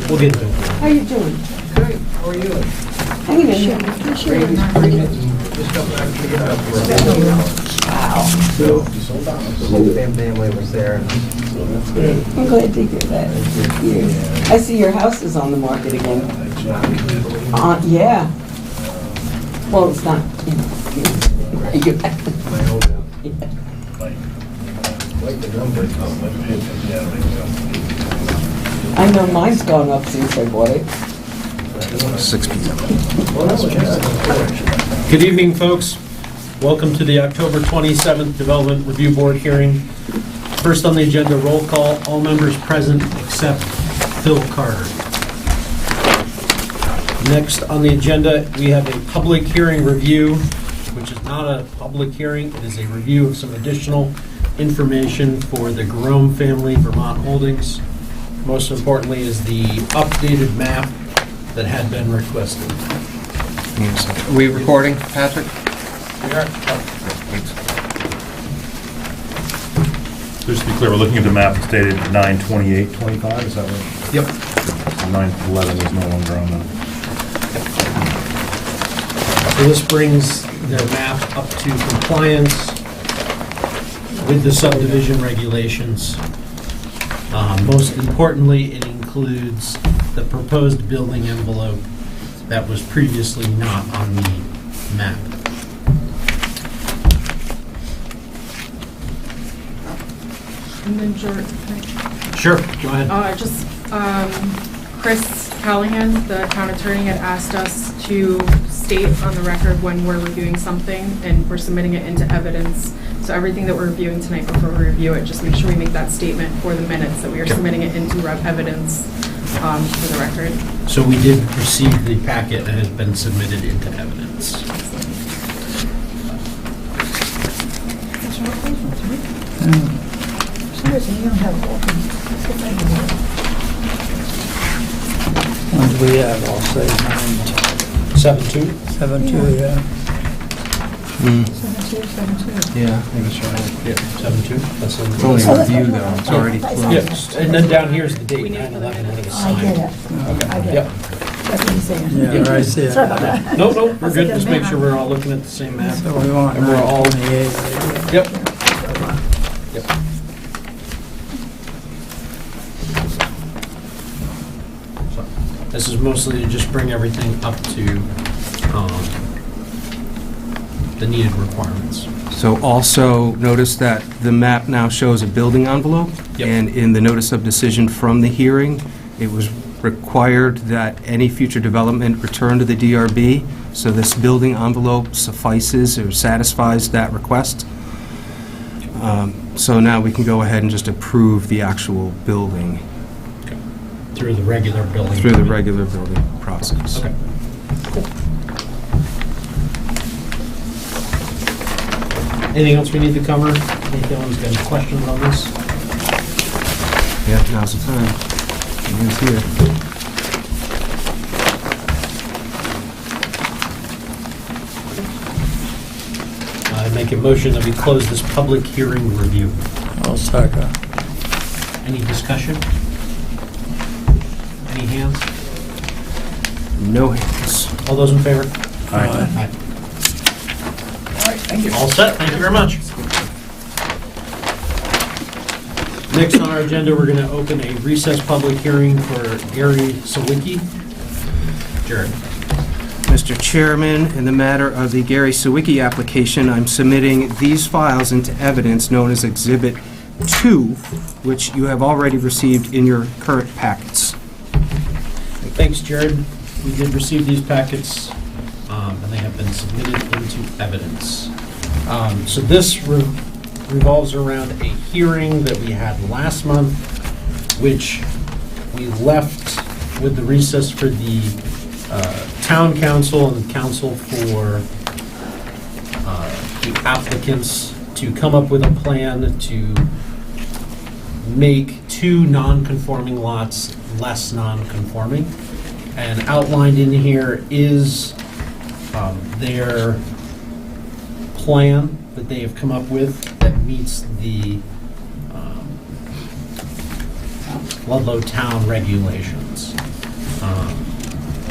We'll get to it. How you doing? Good, how are you? Hanging in there. Brady's pregnant and just got back to get up for a baby. Wow. So, the whole family was there. I'm glad to hear that. Yeah. I see your house is on the market again. Yeah. Well, it's not, you know. My own, like the numbers. I know mine's gone up since I bought it. 6 p.m. Good evening, folks. Welcome to the October 27th Development Review Board hearing. First on the agenda, roll call. All members present except Phil Carter. Next on the agenda, we have a public hearing review, which is not a public hearing. It is a review of some additional information for the Jerome Family Vermont Holdings. Most importantly is the updated map that had been requested. Are we recording, Patrick? We are. Just to be clear, we're looking at the map that's dated 9/28/25, is that right? Yep. 9/11 is no longer on that. So this brings their map up to compliance with the subdivision regulations. Most importantly, it includes the proposed building envelope that was previously not on the map. And then George, Sure, go ahead. Chris Callahan, the town attorney, had asked us to state on the record when we're reviewing something, and we're submitting it into evidence. So everything that we're reviewing tonight, before we review it, just make sure we make that statement for the minutes that we are submitting it into evidence for the record. So we did receive the packet that has been submitted into evidence. Ones we have, I'll say 7-2? 972, yeah. Yeah, I think that's right. Yeah, 7-2. That's It's only a review, though. It's already closed. Yes, and then down here's the date, 9/11, when it was I signed. get it. I get it. Yep. That's what he's saying. Yeah, right there. Sorry about that. No, we're That's good. a Just good make map. sure we're all looking at the same map. So we want And we're all- 928. Yep. Yep. So, this is mostly to just bring everything up to the needed requirements. So also notice that the map now shows a building envelope. Yep. And in the notice of decision from the hearing, it was required that any future development return to the DRB. So this building envelope suffices or satisfies that request. So now we can go ahead and just approve the actual building Through the regular building. through the regular building process. Okay. Cool. Anything else we need to cover? Anyone's got any questions on this? Yeah, now's the time. Everyone's here. I make a motion that we close this public hearing review. I'll second. Any discussion? Any hands? No hands. All those in favor? Aye. Aye. All right, thank you. All set, thank you very much. Next on our agenda, we're going to open a recess public hearing for Gary Sawicki. Jared. Mr. Chairman, in the matter of the Gary Sawicki application, I'm submitting these files into evidence known as Exhibit 2, which you have already received in your current packets. Thanks, Jared. We did receive these packets, and they have been submitted into evidence. So this revolves around a hearing that we had last month, which we left with the recess for the town council and council for the applicants to come up with a plan to make two non-conforming lots less non-conforming. And outlined in here is their plan that they have come up with that meets the Ludlow town regulations.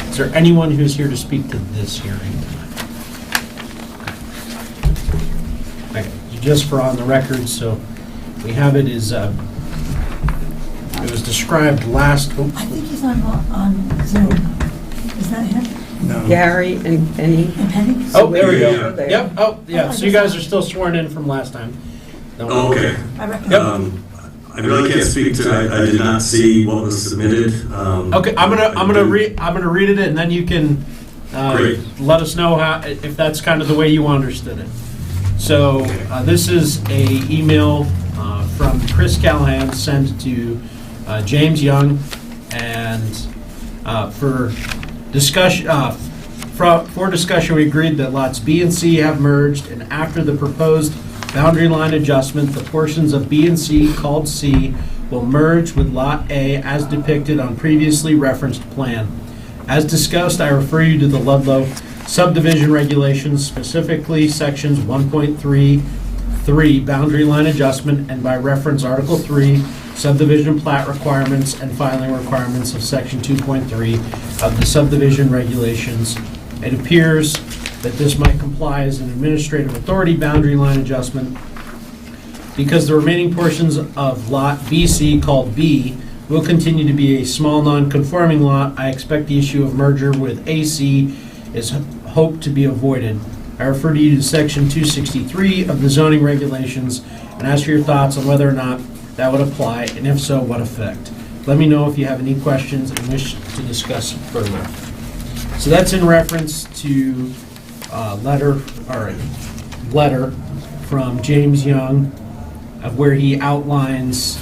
Is there anyone who's here to speak to this hearing tonight? Okay, just for on the record, so we have it as, it was described last, I think he's on Zoom. Is that him? No. Gary and Penny. And Penny? oh, there we Yeah, go. yeah. Yep, oh, yeah, so you guys are still sworn in from last time. Don't worry. Oh, okay. I reckon. Yep. I really can't speak to, I did not see what was submitted. Okay, I'm gonna read it, and then you can Great. let us know how, if that's kind of the way you understood it. So this is a email from Chris Callahan sent to James Young, and for discussion. For discussion, we agreed that lots B and C have merged, and after the proposed boundary line adjustment, the portions of B and C called C will merge with Lot A as depicted on previously referenced plan. As discussed, I refer you to the Ludlow subdivision regulations, specifically sections 1.33 boundary line adjustment, and by reference Article 3 subdivision plat requirements and filing requirements of section 2.3 of the subdivision regulations. It appears that this might comply as an administrative authority boundary line adjustment because the remaining portions of Lot BC called B will continue to be a small non-conforming lot. I expect the issue of merger with AC is hoped to be avoided. I refer to you to section 263 of the zoning regulations and ask for your thoughts on whether or not that would apply, and if so, what effect. Let me know if you have any questions and wish to discuss further. So that's in reference to letter from James Young of where he outlines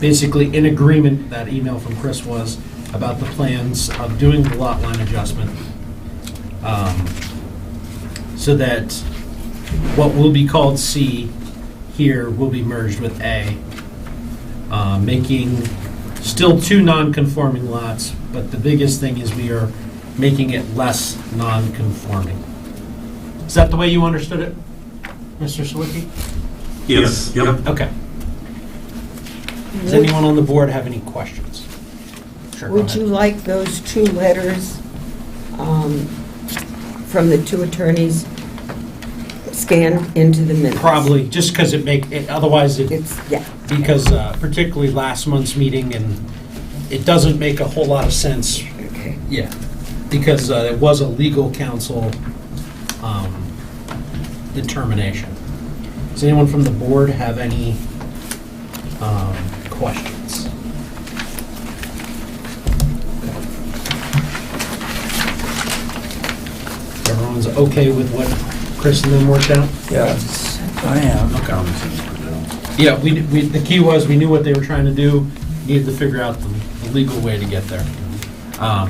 basically in agreement, that email from Chris was, about the plans of doing the lot line adjustment so that what will be called C here will be merged with A, making still two non-conforming lots, but the biggest thing is we are making it less non-conforming. Is that the way you understood it, Mr. Sawicki? Yes, yep. Okay. Does anyone on the board have any questions? Sure, go Would ahead. you like those two letters from the two attorneys scanned into the minutes? Probably, just because otherwise Yeah. because particularly last month's meeting, and it doesn't make a whole lot of sense. Okay. Yeah, because it was a legal counsel determination. Does anyone from the board have any questions? Everyone's okay with what Chris and them worked out? Yes, I am. Yeah, the key was we knew what they were trying to do, needed to figure out the legal way to get there.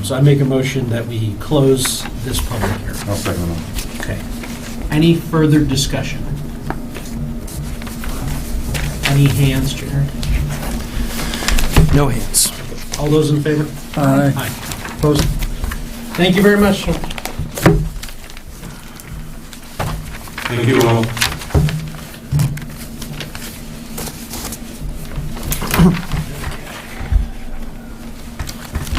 So I make a motion that we close this public hearing. I'll second that. Okay. Any further discussion? Any hands, Jared? No hands. All those in favor? Aye. Aye. Opposed? Thank you very much. Thank you all.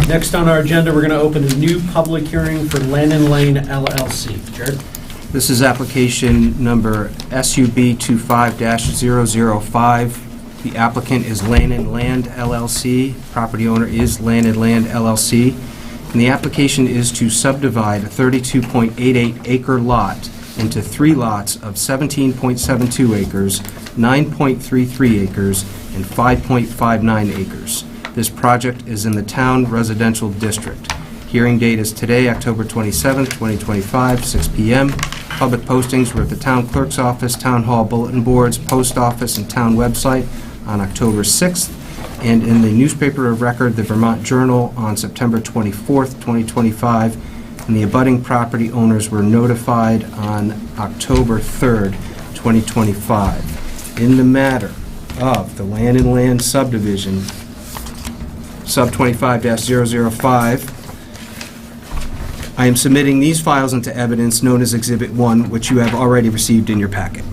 Next on our agenda, we're going to open a new public hearing for Lannon Lane LLC. Jared? This is application number SUB 25-005. The applicant is Lannon Land LLC. Property owner is Lannon Land LLC. And the application is to subdivide a 32.88 acre lot into 3 lots of 17.72 acres, 9.33 acres, and 5.59 acres. This project is in the Town Residential District. Hearing date is today, October 27th, 2025, 6 p.m. Public postings were at the Town Clerk's Office, Town Hall Bulletin Boards, Post Office, and Town website on October 6th, and in the newspaper of record, the Vermont Journal, on September 24th, 2025, and the abutting property owners were notified on October 3rd, 2025. In the matter of the Lannon Land subdivision, sub 25-005, I am submitting these files into evidence known as Exhibit 1, which you have already received in your packet.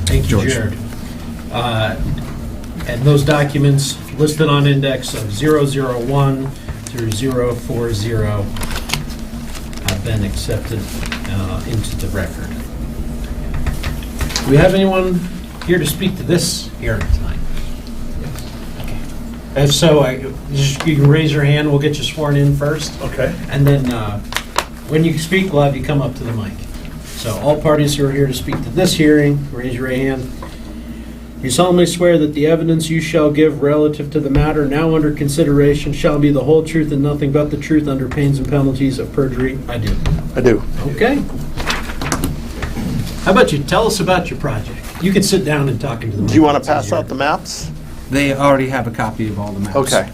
Thank you, George. Jared. And those documents listed on index of 001 through 040 have been accepted into the record. Do we have anyone here to speak to this hearing tonight? Okay. If so, you can raise your hand, we'll get you sworn in first. Okay. And then when you speak, we'll have you come up to the mic. So all parties who are here to speak to this hearing, raise your right hand. You solemnly swear that the evidence you shall give relative to the matter now under consideration shall be the whole truth and nothing but the truth under pains and penalties of perjury? I do. I do. Okay. How about you tell us about your project? You can sit down and talk into the mic. Do you want to It's pass easier. out the maps? They already have a copy of all the maps. Okay.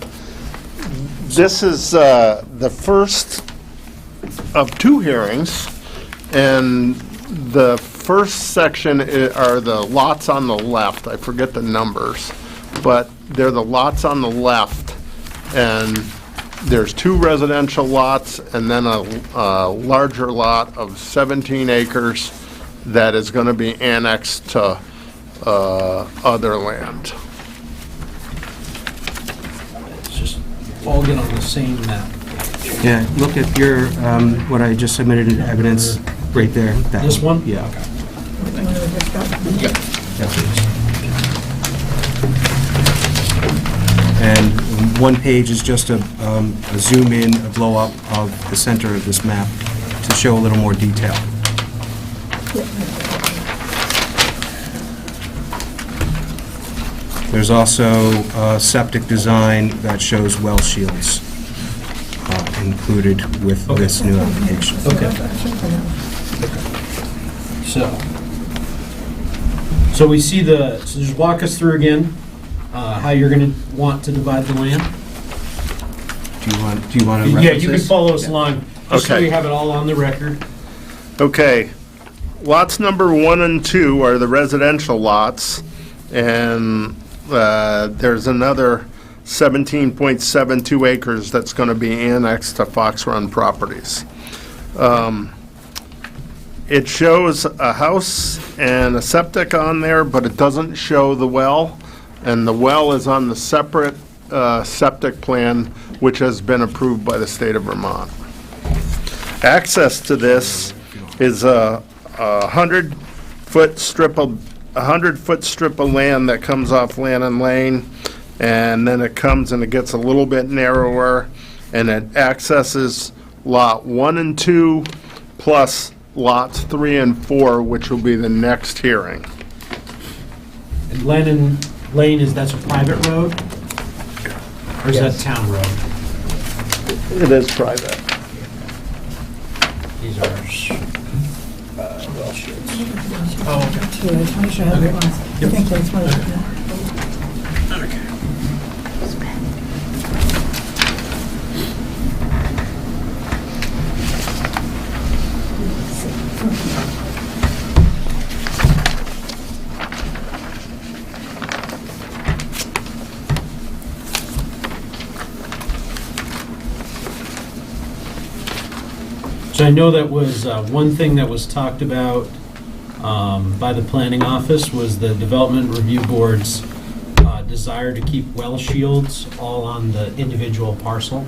This is the first of two hearings, and the first section are the lots on the left. I forget the numbers, but they're the lots on the left, and there's two residential lots and then a larger lot of 17 acres that is going to be annexed to other land. It's just all get on the same map. Yeah, look at your, what I just submitted in evidence, right there. That This one? Yeah. Okay. And one page is just a zoom in, a blow up of the center of this map to show a little more detail. There's also a septic design that shows well shields included with this new application. Okay. So we see so just walk us through again how you're going to want to divide the land. Do you want to reference Yeah, you can this? follow us along, just so Okay. we have it all on the record. Okay, lots number 1 and 2 are the residential lots, and there's another 17.72 acres that's going to be annexed to Fox Run Properties. It shows a house and a septic on there, but it doesn't show the well, and the well is on the separate septic plan, which has been approved by the state of Vermont. Access to this is a 100-foot strip of land that comes off Lannon Lane, and then it comes and it gets a little bit narrower, and it accesses lot 1 and 2 plus lots 3 and 4, which will be the next hearing. And Lennon Lane, that's a private road? Or is that town road? It is private. These are well shields. I just want to make sure I have it once. I think that's what it's. So I know that was one thing that was talked about by the planning office was the Development Review Board's desire to keep well shields all on the individual parcel.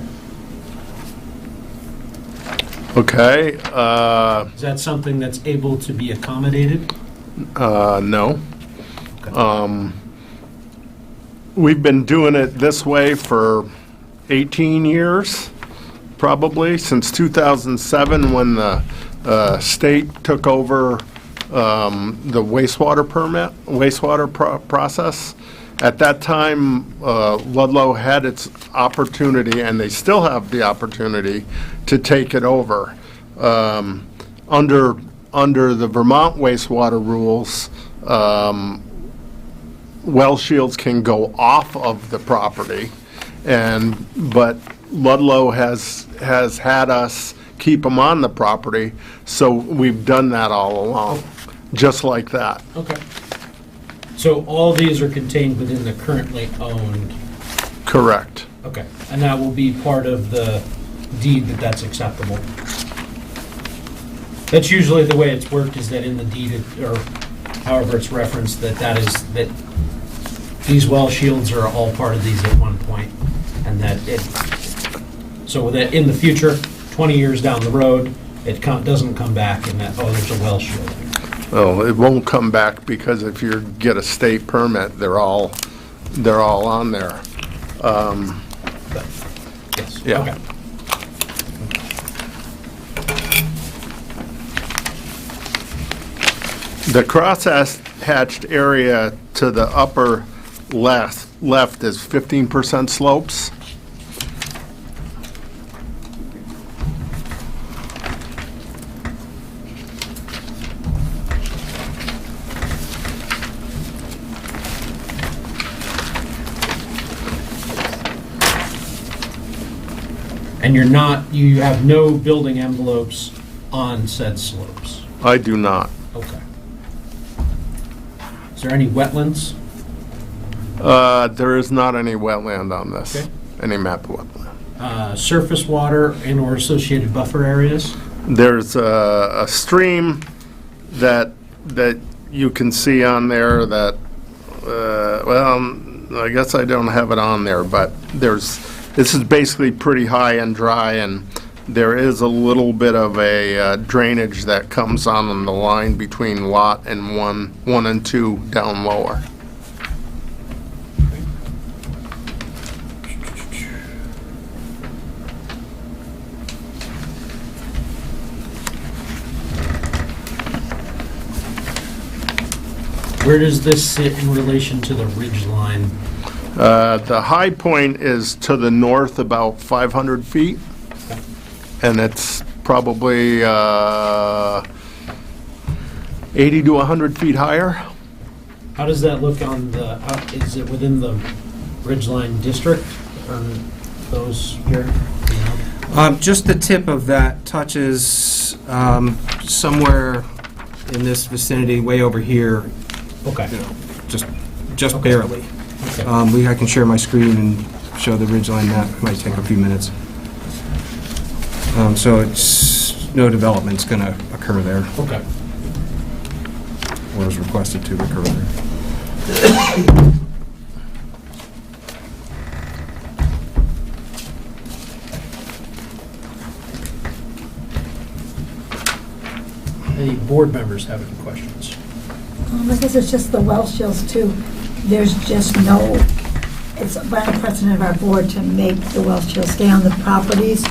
Okay, Is that something that's able to be accommodated? no. We've been doing it this way for 18 years, probably, since 2007, when the state took over the wastewater process. At that time, Ludlow had its opportunity, and they still have the opportunity, to take it over. Under the Vermont wastewater rules, well shields can go off of the property, but Ludlow has had us keep them on the property, so we've done that all along, just like that. Okay. So all these are contained within the currently owned, Correct. okay, and that will be part of the deed that's acceptable. That's usually the way it's worked, is that in the deed, or however it's referenced, that these well shields are all part of these at one point, and that so that in the future, 20 years down the road, it doesn't come back and that, oh, there's a well shield. Well, it won't come back because if you get a state permit, they're all on there. Yes. Yeah. Okay. The cross-hatched area to the upper left is 15% slopes. And you have no building envelopes on said slopes? I do not. Okay. Is there any wetlands? There is not any wetland on this, Okay. any map wetland. Surface water and/or associated buffer areas? There's a stream that you can see on there that, well, I guess I don't have it on there, but this is basically pretty high and dry, and there is a little bit of a drainage that comes on the line between lot and one and two down lower. Where does this sit in relation to the ridge line? The high point is to the north about 500 feet, and it's probably 80 to 100 feet higher. How does that look on is it within the ridgeline district on those here? Just the tip of that touches somewhere in this vicinity, way over here, Okay. just Okay. barely. Okay. I can share my screen and show the ridgeline map. It might take a few minutes. So no development's going to occur there, Okay. or is requested to occur there. Any board members have any questions? I guess it's just the well shields too. There's just it's by the precedent of our board to make the well shields stay on the properties,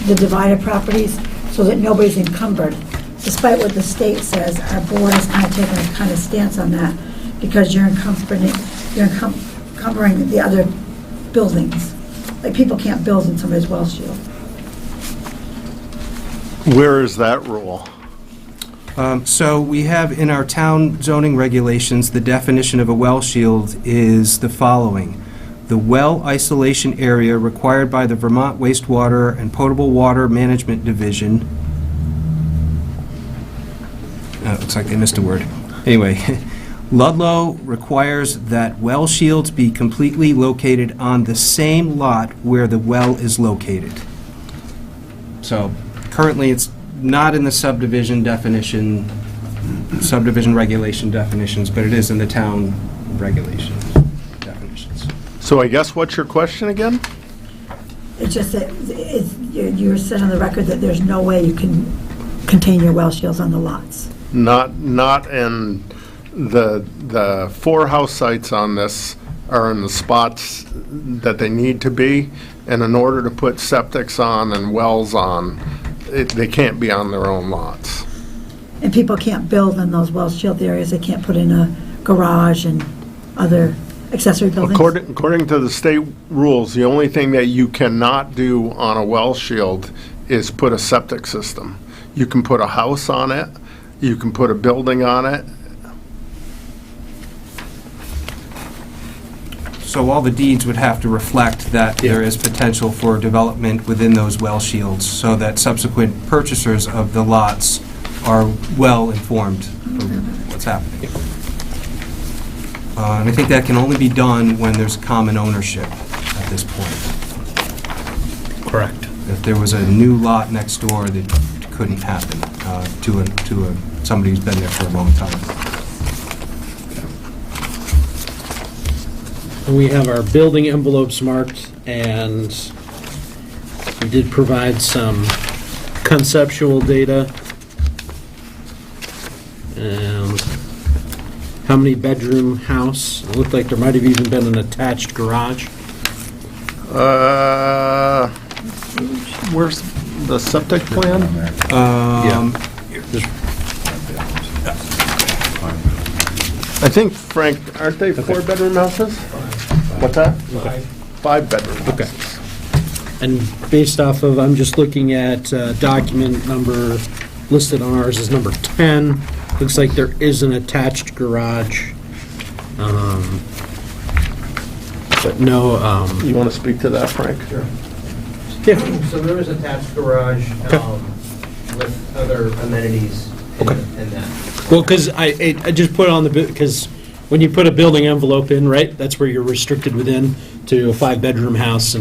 the divided properties, so that nobody's encumbered. Despite what the state says, our board has kind of taken a kind of stance on that because you're encumbering the other buildings. Like people can't build in somebody's well shield. Where is that rule? So we have in our town zoning regulations, the definition of a well shield is the following. The well isolation area required by the Vermont Wastewater and Potable Water Management Division. Looks like they missed a word. Anyway, Ludlow requires that well shields be completely located on the same lot where the well is located. So currently it's not in the subdivision regulation definitions, but it is in the town regulation definitions. So I guess what's your question again? It's just that you said on the record that there's no way you can contain your well shields on the lots. Not in the 4 house sites on this are in the spots that they need to be, and in order to put septics on and wells on, they can't be on their own lots. And people can't build in those well shield areas. They can't put in a garage and other accessory buildings. According to the state rules, the only thing that you cannot do on a well shield is put a septic system. You can put a house on it, you can put a building on it. So all the deeds would have to reflect that there is potential for development within those well shields, so that subsequent purchasers of the lots are well informed of what's happening. And I think that can only be done when there's common ownership at this point. Correct. If there was a new lot next door, that couldn't happen to somebody who's been there for a long time. We have our building envelopes marked, and we did provide some conceptual data. And how many bedroom house? It looked like there might have even been an attached garage. Where's the septic plan? I think, Frank, aren't they 4-bedroom houses? What's that? 5-bedroom Okay. houses. And based off of, I'm just looking at document number listed on ours is number 10. Looks like there is an attached garage. But no, You want to speak to that, Frank? Sure. yeah, So there is attached garage with other amenities in that. well, because I just put on the, because when you put a building envelope in, right, that's where you're restricted within to a 5-bedroom house.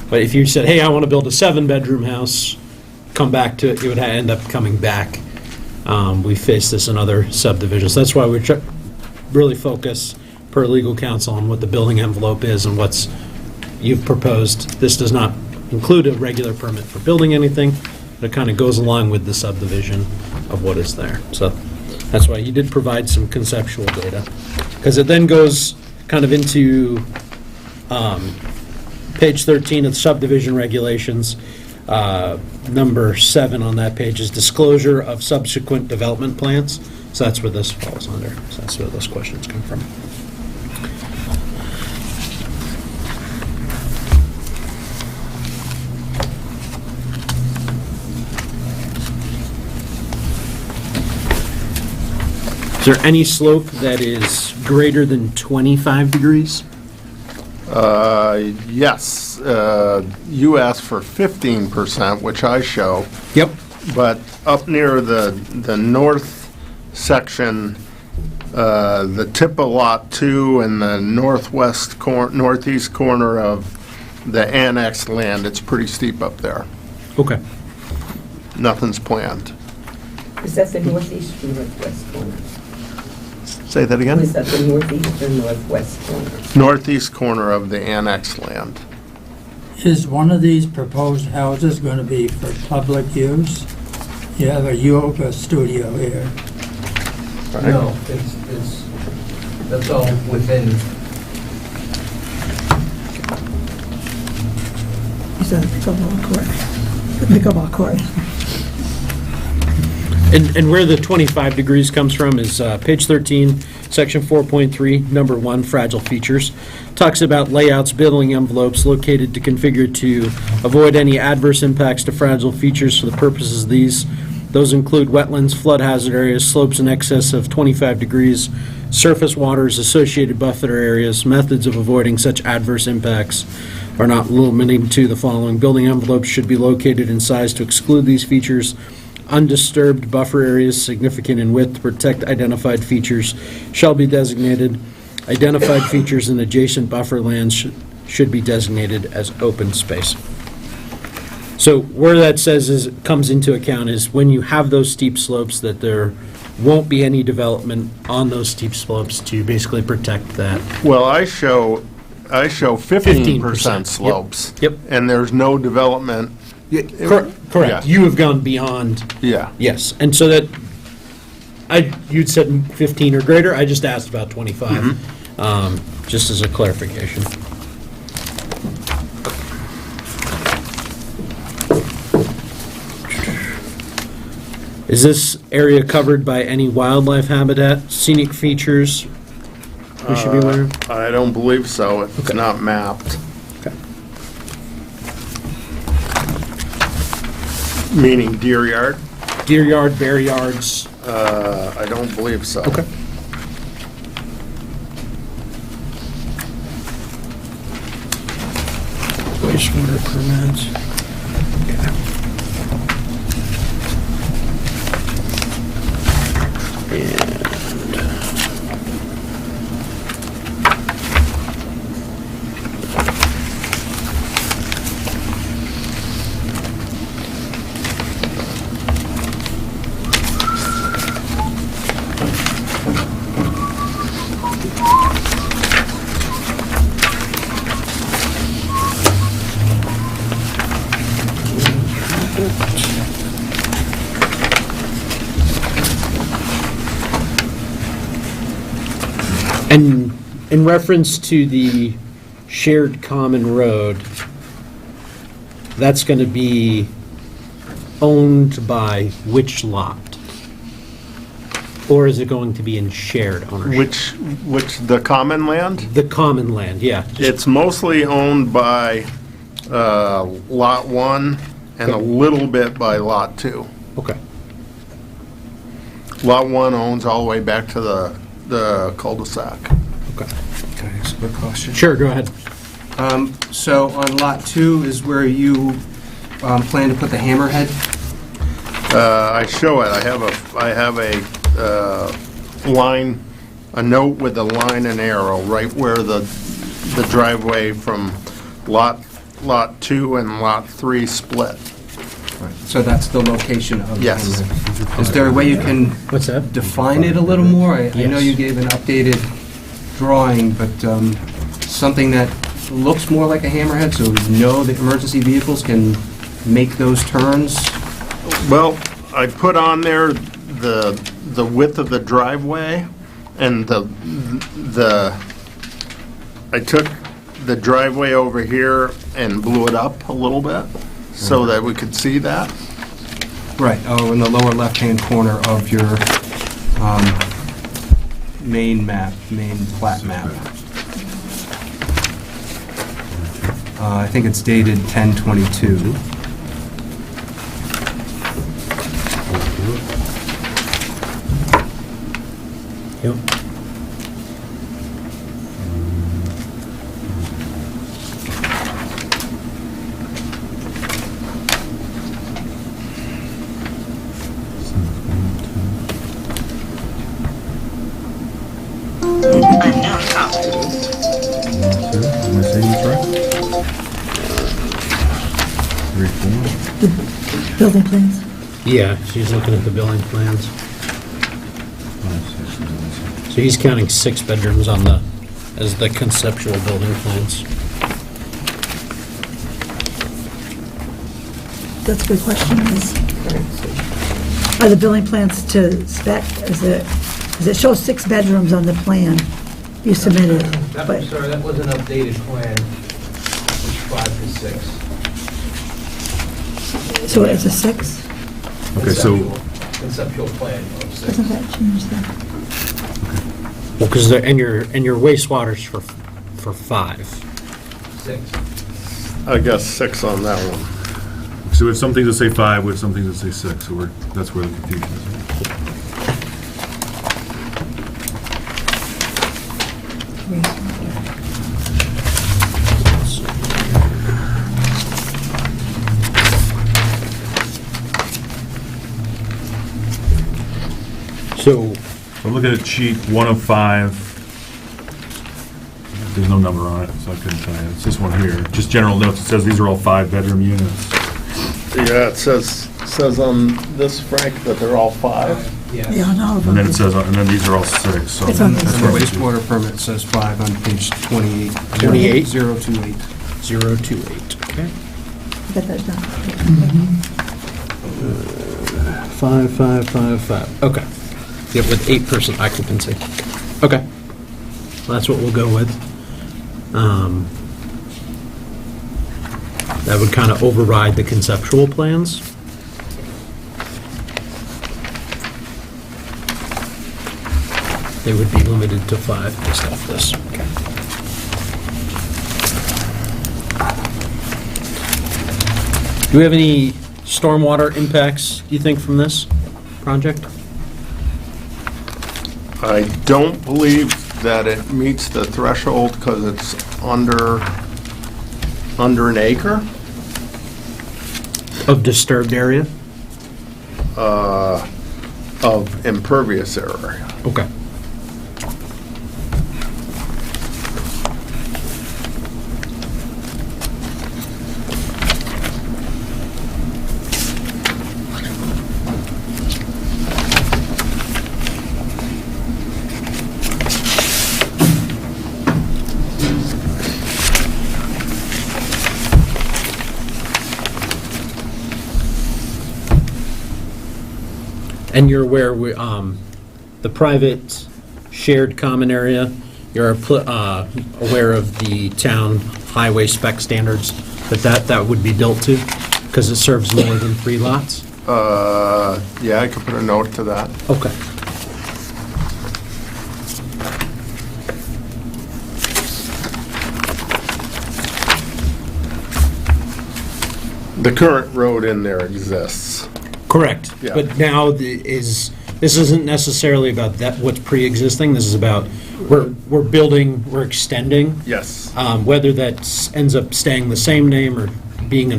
But if you said, hey, I want to build a 7-bedroom house, come back to it, it would end up coming back. We face this in other subdivisions. That's why we really focus per legal counsel on what the building envelope is and what's you've proposed. This does not include a regular permit for building anything, but it kind of goes along with the subdivision of what is there. So that's why you did provide some conceptual data, because it then goes kind of into page 13 of the subdivision regulations. Number 7 on that page is disclosure of subsequent development plans. So that's where this falls under. So that's where those questions come from. Is there any slope that is greater than 25 degrees? Yes. You asked for 15%, which I show. Yep. But up near the north section, the tip of Lot 2 and the northeast corner of the annexed land, it's pretty steep up there. Okay. Nothing's planned. Is that the northeast or northwest corner? Say that again? Is that the northeast or northwest corner? Northeast corner of the annexed land. Is one of these proposed houses going to be for public use? You have a yoga studio here. No, it's, that's all within. It's a pickleball court. Pickleball court. And where the 25 degrees comes from is page 13, section 4.3, number 1, fragile features. Talks about layouts, building envelopes located to configure to avoid any adverse impacts to fragile features for the purposes of these. Those include wetlands, flood hazard areas, slopes in excess of 25 degrees, surface waters, associated buffer areas. Methods of avoiding such adverse impacts are not limited to the following. Building envelopes should be located in size to exclude these features. Undisturbed buffer areas significant in width to protect identified features shall be designated. Identified features in adjacent buffer lands should be designated as open space. So where that says comes into account is when you have those steep slopes, that there won't be any development on those steep slopes to basically protect that. Well, I show 15% slopes. Yep. And there's no development. Correct. Yeah. You have gone beyond. Yeah. Yes, and so that, you'd said 15 or greater, I just asked about 25, just as a clarification. Is this area covered by any wildlife habitat, scenic features we should be aware of? I don't believe so. It's Okay. not mapped. Okay. Meaning deer yard? Deer yard, bear yards? I don't believe so. Okay. Wastewater permits. And in reference to the shared common road, that's going to be owned by which lot? Or is it going to be in shared ownership? The common land? The common land, yeah. It's mostly owned by Lot 1 and a little bit by Lot 2. Okay. Lot 1 owns all the way back to the cul-de-sac. Okay. Can I ask a quick question? Sure, go ahead. So on Lot 2 is where you plan to put the hammerhead? I show it. I have a line, a note with a line and arrow right where the driveway from Lot 2 and Lot 3 split. So that's the location of the Yes. hammerhead. Is there a way you can What's that? define it a little more? I know Yes. you gave an updated drawing, but something that looks more like a hammerhead, so we know that emergency vehicles can make those turns? Well, I put on there the width of the driveway and I took the driveway over here and blew it up a little bit so that we could see that. Right, oh, in the lower left-hand corner of your main plat map. I think it's dated 10/22. Yep. Am I saying this right? 3, 4, Building plans. Yeah, she's looking at the building plans. 5, 6, 7, 8. So he's counting 6 bedrooms as the conceptual building plans. That's a good question. Are the building plans to spec? Does it show 6 bedrooms on the plan you submitted? But Sorry, that was an updated plan, which 5 to 6. so it's a 6? Okay, so, Conceptual plan of 6. Doesn't that change that? Well, because and your wastewater's for 5. 6. I got 6 on that one. so we have some things that say 5, we have some things that say 6, so that's where the confusion is. So, I'm looking at sheet 1 of 5. There's no number on it, so I couldn't tell you. It's this one here. Just general notes. It says these are all 5-bedroom units. Yeah, it says on this, Frank, that they're all 5. Yes. Yeah, on all of And them. then it says, and then these are all 6. So It's on And this the one. wastewater permit says 5 on page 28. 28? 028. 028, okay. Get that done. 5, 5, 5, 5. Okay. Yep, with 8% occupancy. Okay. Well, that's what we'll go with. That would kind of override the conceptual plans. They would be limited to 5 based off this. Okay. Do we have any stormwater impacts, do you think, from this project? I don't believe that it meets the threshold because it's under an acre Of disturbed area? of impervious area. Okay. And you're aware, the private shared common area you're aware of the town highway spec standards, that would be built to? Because it serves more than 3 lots? Yeah, I could put a note to that. Okay. The current road in there exists. Correct. Yeah. But now this isn't necessarily about what's pre-existing, this is about, we're building, we're extending. Yes. Whether that ends up staying the same name or being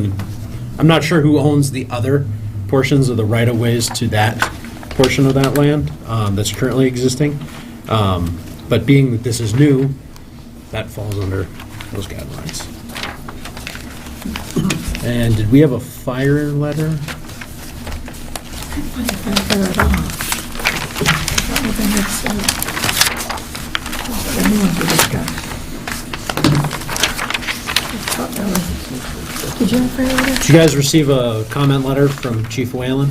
I'm not sure who owns the other portions of the right-of-ways to that portion of that land that's currently existing. But being that this is new, that falls under those guidelines. And did we have a fire letter? Did you have a fire letter? Did you guys receive a comment letter from Chief Whalen?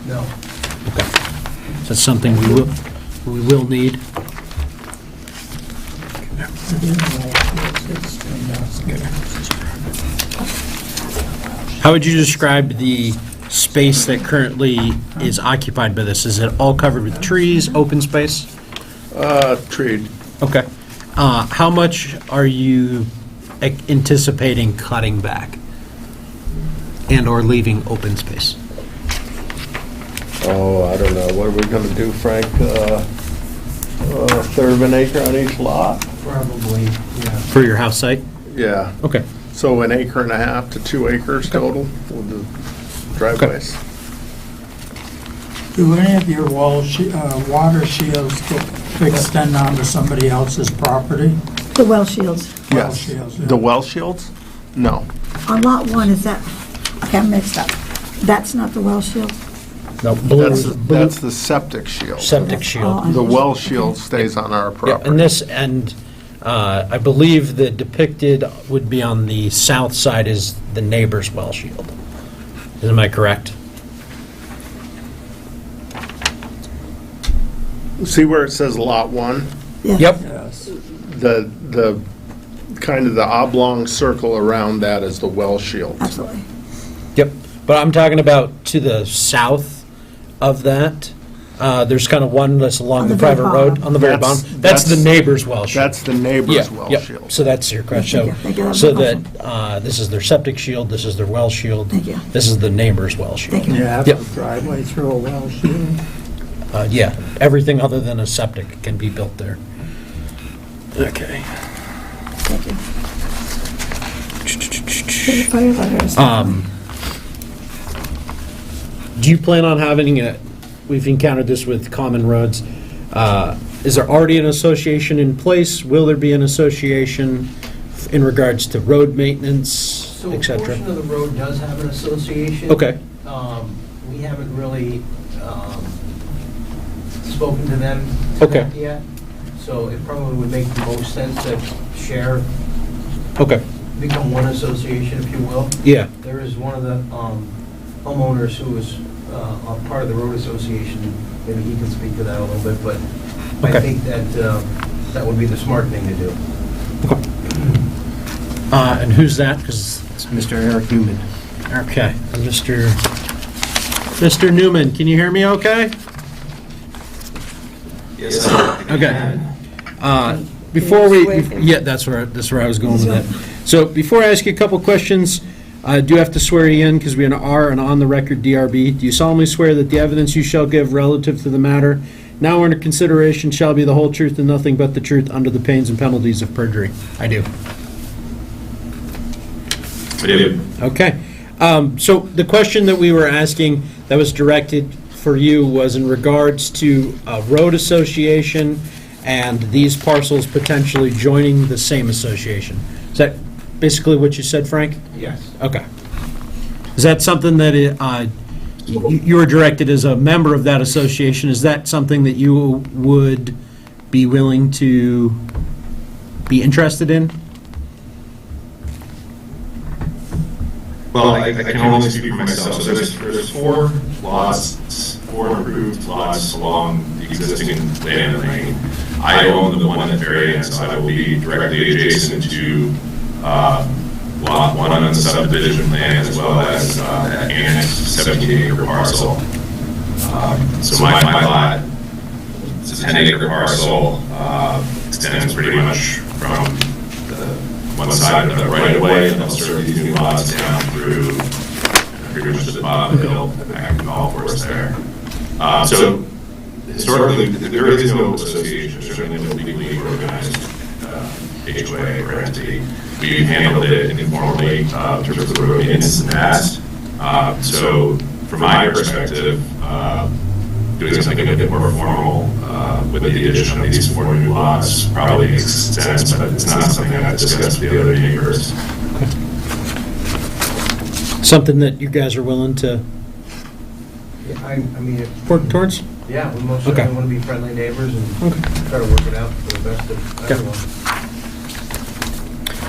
No. Okay. That's something we will need. How would you describe the space that currently is occupied by this? Is it all covered with trees, open space? Treed. Okay. How much are you anticipating cutting back and/or leaving open space? Oh, I don't know. What are we gonna do, Frank? A third of an acre on each lot? Probably, yeah. For your house site? Yeah. Okay. So 1.5 acres to 2 acres total with the driveways. Do any of your water shields extend onto somebody else's property? The well shields. Well Yes. shields, yeah. The well shields? No. On lot 1, is that, okay, I'm mixed up. That's not the well shield? No, That's the septic shield. septic That's shield. all The well shield stays on our Yeah, property. and I believe the depicted would be on the south side is the neighbor's well shield. Am I correct? See where it says Lot 1? Yes. Yep. Yes. The kind of the oblong circle around that is the well shield. Absolutely. Yep. But I'm talking about to the south of that. There's kind of one that's along On the the very private road, bottom. on the very That's- bottom. That's the that's- neighbor's well shield. That's the neighbor's Yeah, well yep. shield. So that's your question. Thank you. So Thank you. that this is their septic shield, this is their well shield. Thank you. This is the neighbor's well shield. Thank you. You have Yep. a driveway through a well shield? Yeah, everything other than a septic can be built there. Okay. Thank you. The fire letter is- Do you plan on having we've encountered this with common roads, is there already an association in place? Will there be an association in regards to road maintenance, So a et cetera? portion of the road does have an association. Okay, We haven't really spoken to them Okay. yet, so it probably would make the most sense to share, okay, become one association, if you will. yeah, There is one of the homeowners who is a part of the road association, maybe he can speak to that a little bit, but I Okay. think that that would be the smart thing to do. and who's that? Because, It's Mr. Eric Newman. okay, and Mr. Newman, can you hear me okay? Yes. Okay. Before we, yeah, that's where I was going with that. So before I ask you a couple questions, I do have to swear you in because we are an on-the-record DRB. Do you solemnly swear that the evidence you shall give relative to the matter now under consideration shall be the whole truth and nothing but the truth under the pains and penalties of perjury? I do. I did. Okay. So the question that we were asking that was directed for you was in regards to a road association and these parcels potentially joining the same association. Is that basically what you said, Frank? Yes. Okay. Is that something that you were directed as a member of that association? Is that something that you would be willing to be interested in? Well, I can only speak for myself. So there's 4 lots, 4 approved lots along the existing land lane. I own the one at variance, so I will be directly adjacent to Lot 1 on the subdivision plan, as well as that annexed 17-acre parcel. So my lot, it's a 10-acre parcel, extends pretty much from the one side of the right-of-way, and I'll serve these new lots down through pretty much the bottom of the hill, back to the golf course there. So historically, there is no association, certainly no legally organized HOA or entity. We've handled it informally in terms of the road maintenance in the past. So from my perspective, doing something a bit more formal with the addition of these 4 new lots probably makes sense, but it's not something I've discussed with the other neighbors. Something that you guys are willing to Yeah, I mean, work towards? yeah, we most Okay. certainly want to be friendly neighbors and try to work it out for the best of Okay. everyone.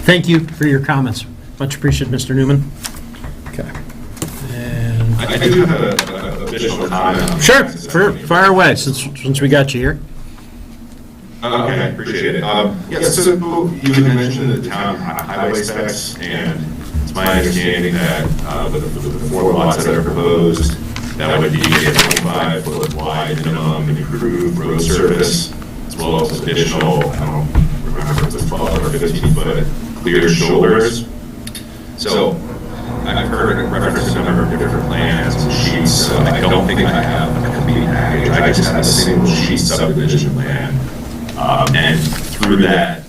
Thank you for your comments. Much appreciated, Mr. Newman. Okay. And I do have an additional comment. On sure, this. fire away, since we got you here. Okay, I appreciate it. Yeah, so you had mentioned the town highway specs, and it's my understanding that with the 4 lots that are proposed, that would be a 25-foot wide minimum improved road surface, as well as additional, I don't remember if it's 12 or 15-foot clear shoulders. So I've heard reference to a number of different plans and sheets, so I don't think I have a complete package. I just have a single sheet subdivision plan. And through that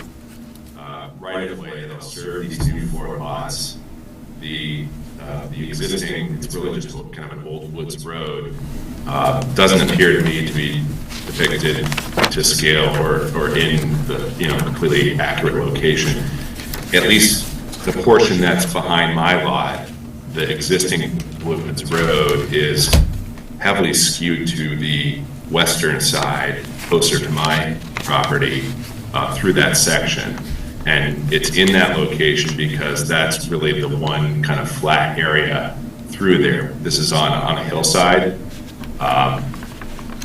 right-of-way that'll serve these new 4 lots, the existing, it's really just kind of an old woods road, doesn't appear to me to be depicted to scale or in the completely accurate location. At least the portion that's behind my lot, the existing woods road, is heavily skewed to the western side, closer to my property, through that section. And it's in that location because that's really the one kind of flat area through there. This is on a hillside.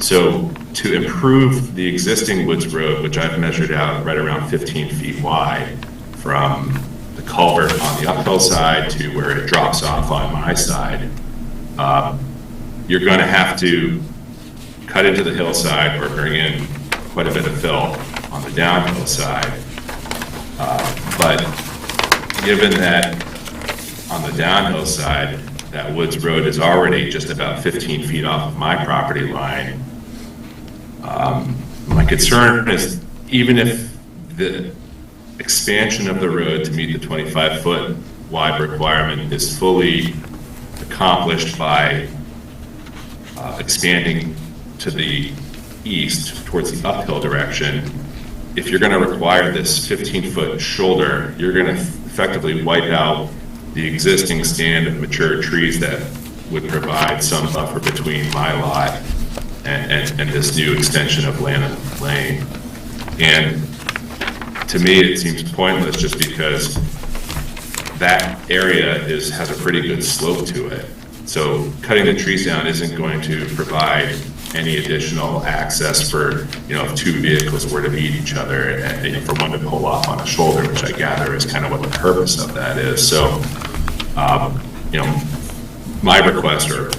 So to improve the existing woods road, which I've measured out right around 15 feet wide, from the culvert on the uphill side to where it drops off on my side, you're going to have to cut into the hillside or bring in quite a bit of fill on the downhill side. But given that on the downhill side, that woods road is already just about 15 feet off of my property line, my concern is even if the expansion of the road to meet the 25-foot wide requirement is fully accomplished by expanding to the east towards the uphill direction, if you're going to require this 15-foot shoulder, you're going to effectively wipe out the existing stand of mature trees that would provide some buffer between my lot and this new extension of Lanham Lane. And to me, it seems pointless just because that area has a pretty good slope to it. So cutting the trees down isn't going to provide any additional access for, if 2 vehicles were to meet each other and for one to pull off on a shoulder, which I gather is kind of what the purpose of that is. So, my request, or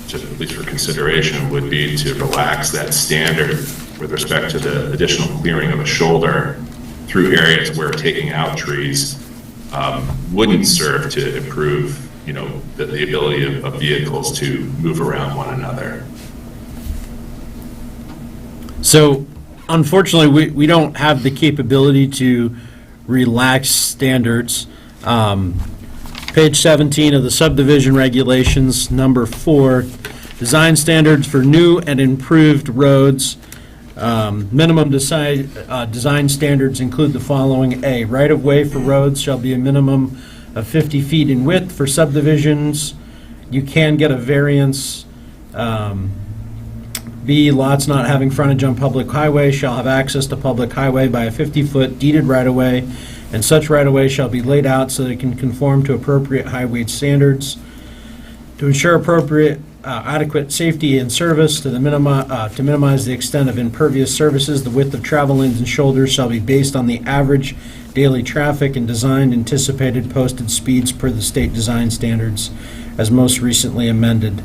just at least for consideration, would be to relax that standard with respect to the additional clearing of a shoulder through areas where taking out trees wouldn't serve to improve, the ability of vehicles to move around one another. So, unfortunately, we don't have the capability to relax standards. Page 17 of the subdivision regulations, number 4, design standards for new and improved roads. Minimum design standards include the following. A, right-of-way for roads shall be a minimum of 50 feet in width. For subdivisions, you can get a variance. B, lots not having frontage on public highway shall have access to public highway by a 50-foot deeded right-of-way, and such right-of-way shall be laid out so that it can conform to appropriate highway standards. To ensure appropriate adequate safety and service to minimize the extent of impervious surfaces. The width of travel lanes and shoulders shall be based on the average daily traffic and designed anticipated posted speeds per the state design standards as most recently amended.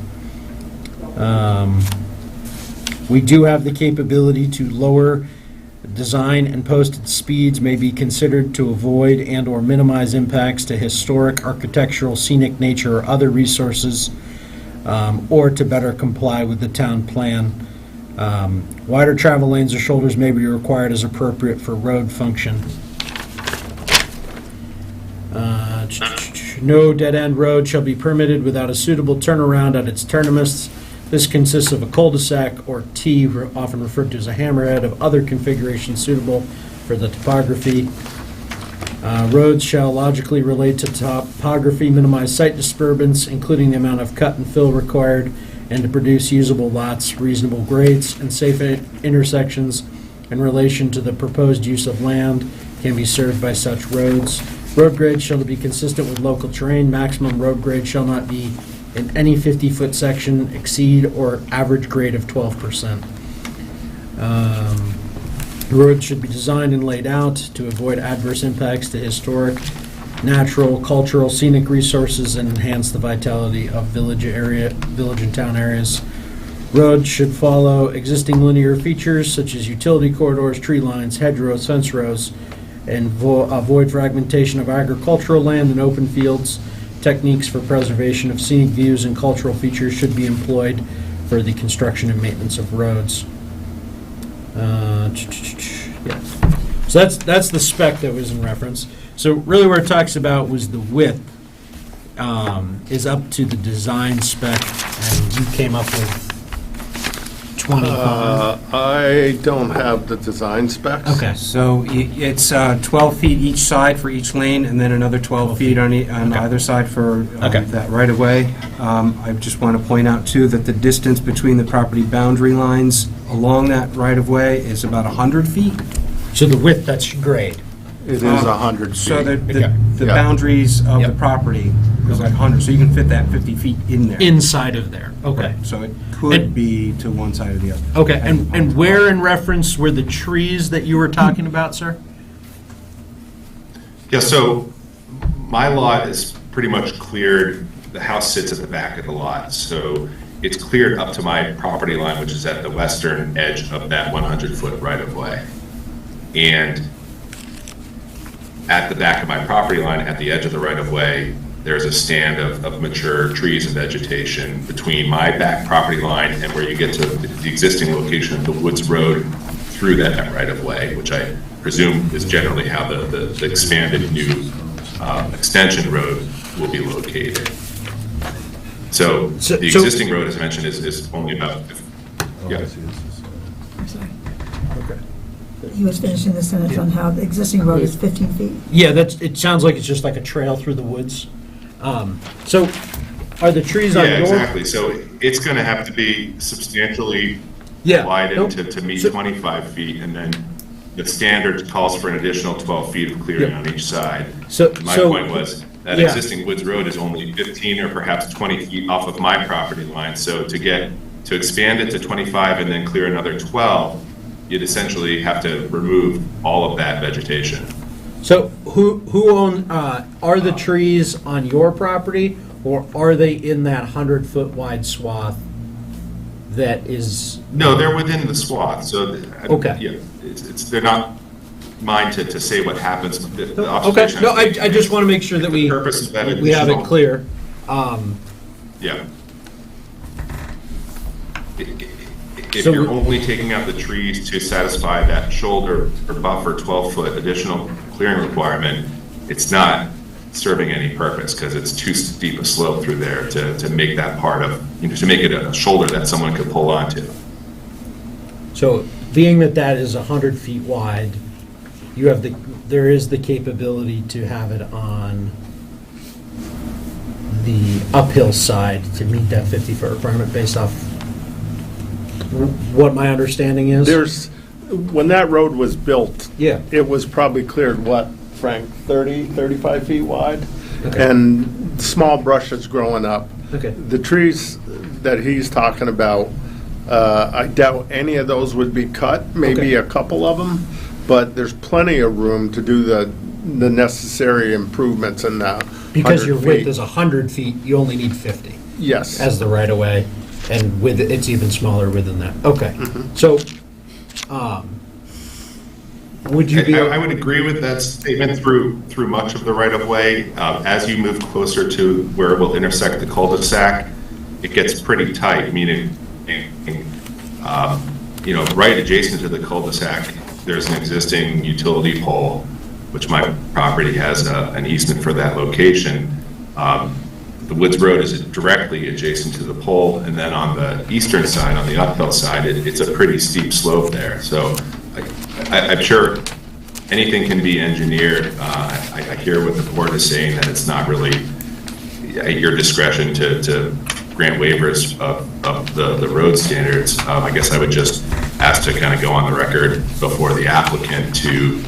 We do have the capability to lower design and posted speeds may be considered to avoid and or minimize impacts to historic, architectural, scenic nature or other resources, or to better comply with the town plan. Wider travel lanes or shoulders may be required as appropriate for road function. No dead-end road shall be permitted without a suitable turnaround at its terminus. This consists of a cul-de-sac or T, often referred to as a hammerhead, of other configurations suitable for the topography. Roads shall logically relate to topography, minimize site disturbance, including the amount of cut and fill required, and to produce usable lots, reasonable grades, and safe intersections in relation to the proposed use of land can be served by such roads. Road grade shall be consistent with local terrain. Maximum road grade shall not be in any 50-foot section exceed or average grade of 12%. Roads should be designed and laid out to avoid adverse impacts to historic, natural, cultural, scenic resources and enhance the vitality of village and town areas. Roads should follow existing linear features such as utility corridors, tree lines, hedgerows, fence rows, and avoid fragmentation of agricultural land and open fields. Techniques for preservation of scenic views and cultural features should be employed for the construction and maintenance of roads. Yeah. So that's the spec that was in reference. So really where it talks about was the width is up to the design spec, and you came up with 25. I don't have the design specs. Okay. So it's 12 feet each side for each lane, and then another 12 feet on either side for that right-of-way. I just want to point out, too, that the distance between the property boundary lines along that right-of-way is about 100 feet. So the width, that's grade. It is 100 feet. So the Yeah. boundaries of the Yep. property is like 100, so you can fit that 50 feet in there. Inside of there. Okay. Right, so it could be to one side or the other. Okay, and where in reference were the trees that you were talking about, sir? Yeah, so my lot is pretty much cleared. The house sits at the back of the lot, so it's cleared up to my property line, which is at the western edge of that 100-foot right-of-way. And at the back of my property line, at the edge of the right-of-way, there's a stand of mature trees and vegetation between my back property line and where you get to the existing location of the Woods Road through that right-of-way, which I presume is generally how the expanded new extension road will be located. So the existing road, as mentioned, is only about, yeah. I'm sorry. He was finishing the sentence on how the existing road is 15 feet. Yeah, it sounds like it's just like a trail through the woods. So are the trees on Yeah, your... exactly. So it's going to have to be substantially widened to meet 25 feet, and then the standard calls for an additional 12 feet of clearing on each side. My point was that existing Woods Road is only 15 or perhaps 20 feet off of my property line. So to expand it to 25 and then clear another 12, you'd essentially have to remove all of that vegetation. So who own, are the trees on your property, or are they in that 100-foot wide swath that is... No, they're within the swath, so... Okay. Yeah, they're not mine to say what happens. The Okay, observation no, I just want to make sure that we have it clear. Yeah. If you're only taking out the trees to satisfy that shoulder or buffer 12-foot additional clearing requirement, it's not serving any purpose because it's too steep a slope through there to make that part of, to make it a shoulder that someone could pull onto. So being that is 100 feet wide, there is the capability to have it on the uphill side to meet that 50-foot requirement based off what my understanding is? When that road was built, Yeah. it was probably cleared, what, Frank, 35 feet wide? Okay. And small brushes growing up. Okay. The trees that he's talking about, I doubt any of those would be cut, maybe a couple of them, but there's plenty of room to do the necessary improvements in the 100 Because your width feet. is 100 feet, you only need 50 Yes. as the right-of-way, and with, it's even smaller within that. Okay. Mm-hmm. So, would you be... I would agree with that statement through much of the right-of-way. As you move closer to where it will intersect the cul-de-sac, it gets pretty tight, meaning, right adjacent to the cul-de-sac, there's an existing utility pole, which my property has an easement for that location. The Woods Road is directly adjacent to the pole, and then on the eastern side, on the uphill side, it's a pretty steep slope there. So I'm sure anything can be engineered. I hear what the board is saying, that it's not really at your discretion to grant waivers of the road standards. I guess I would just ask to kind of go on the record before the applicant to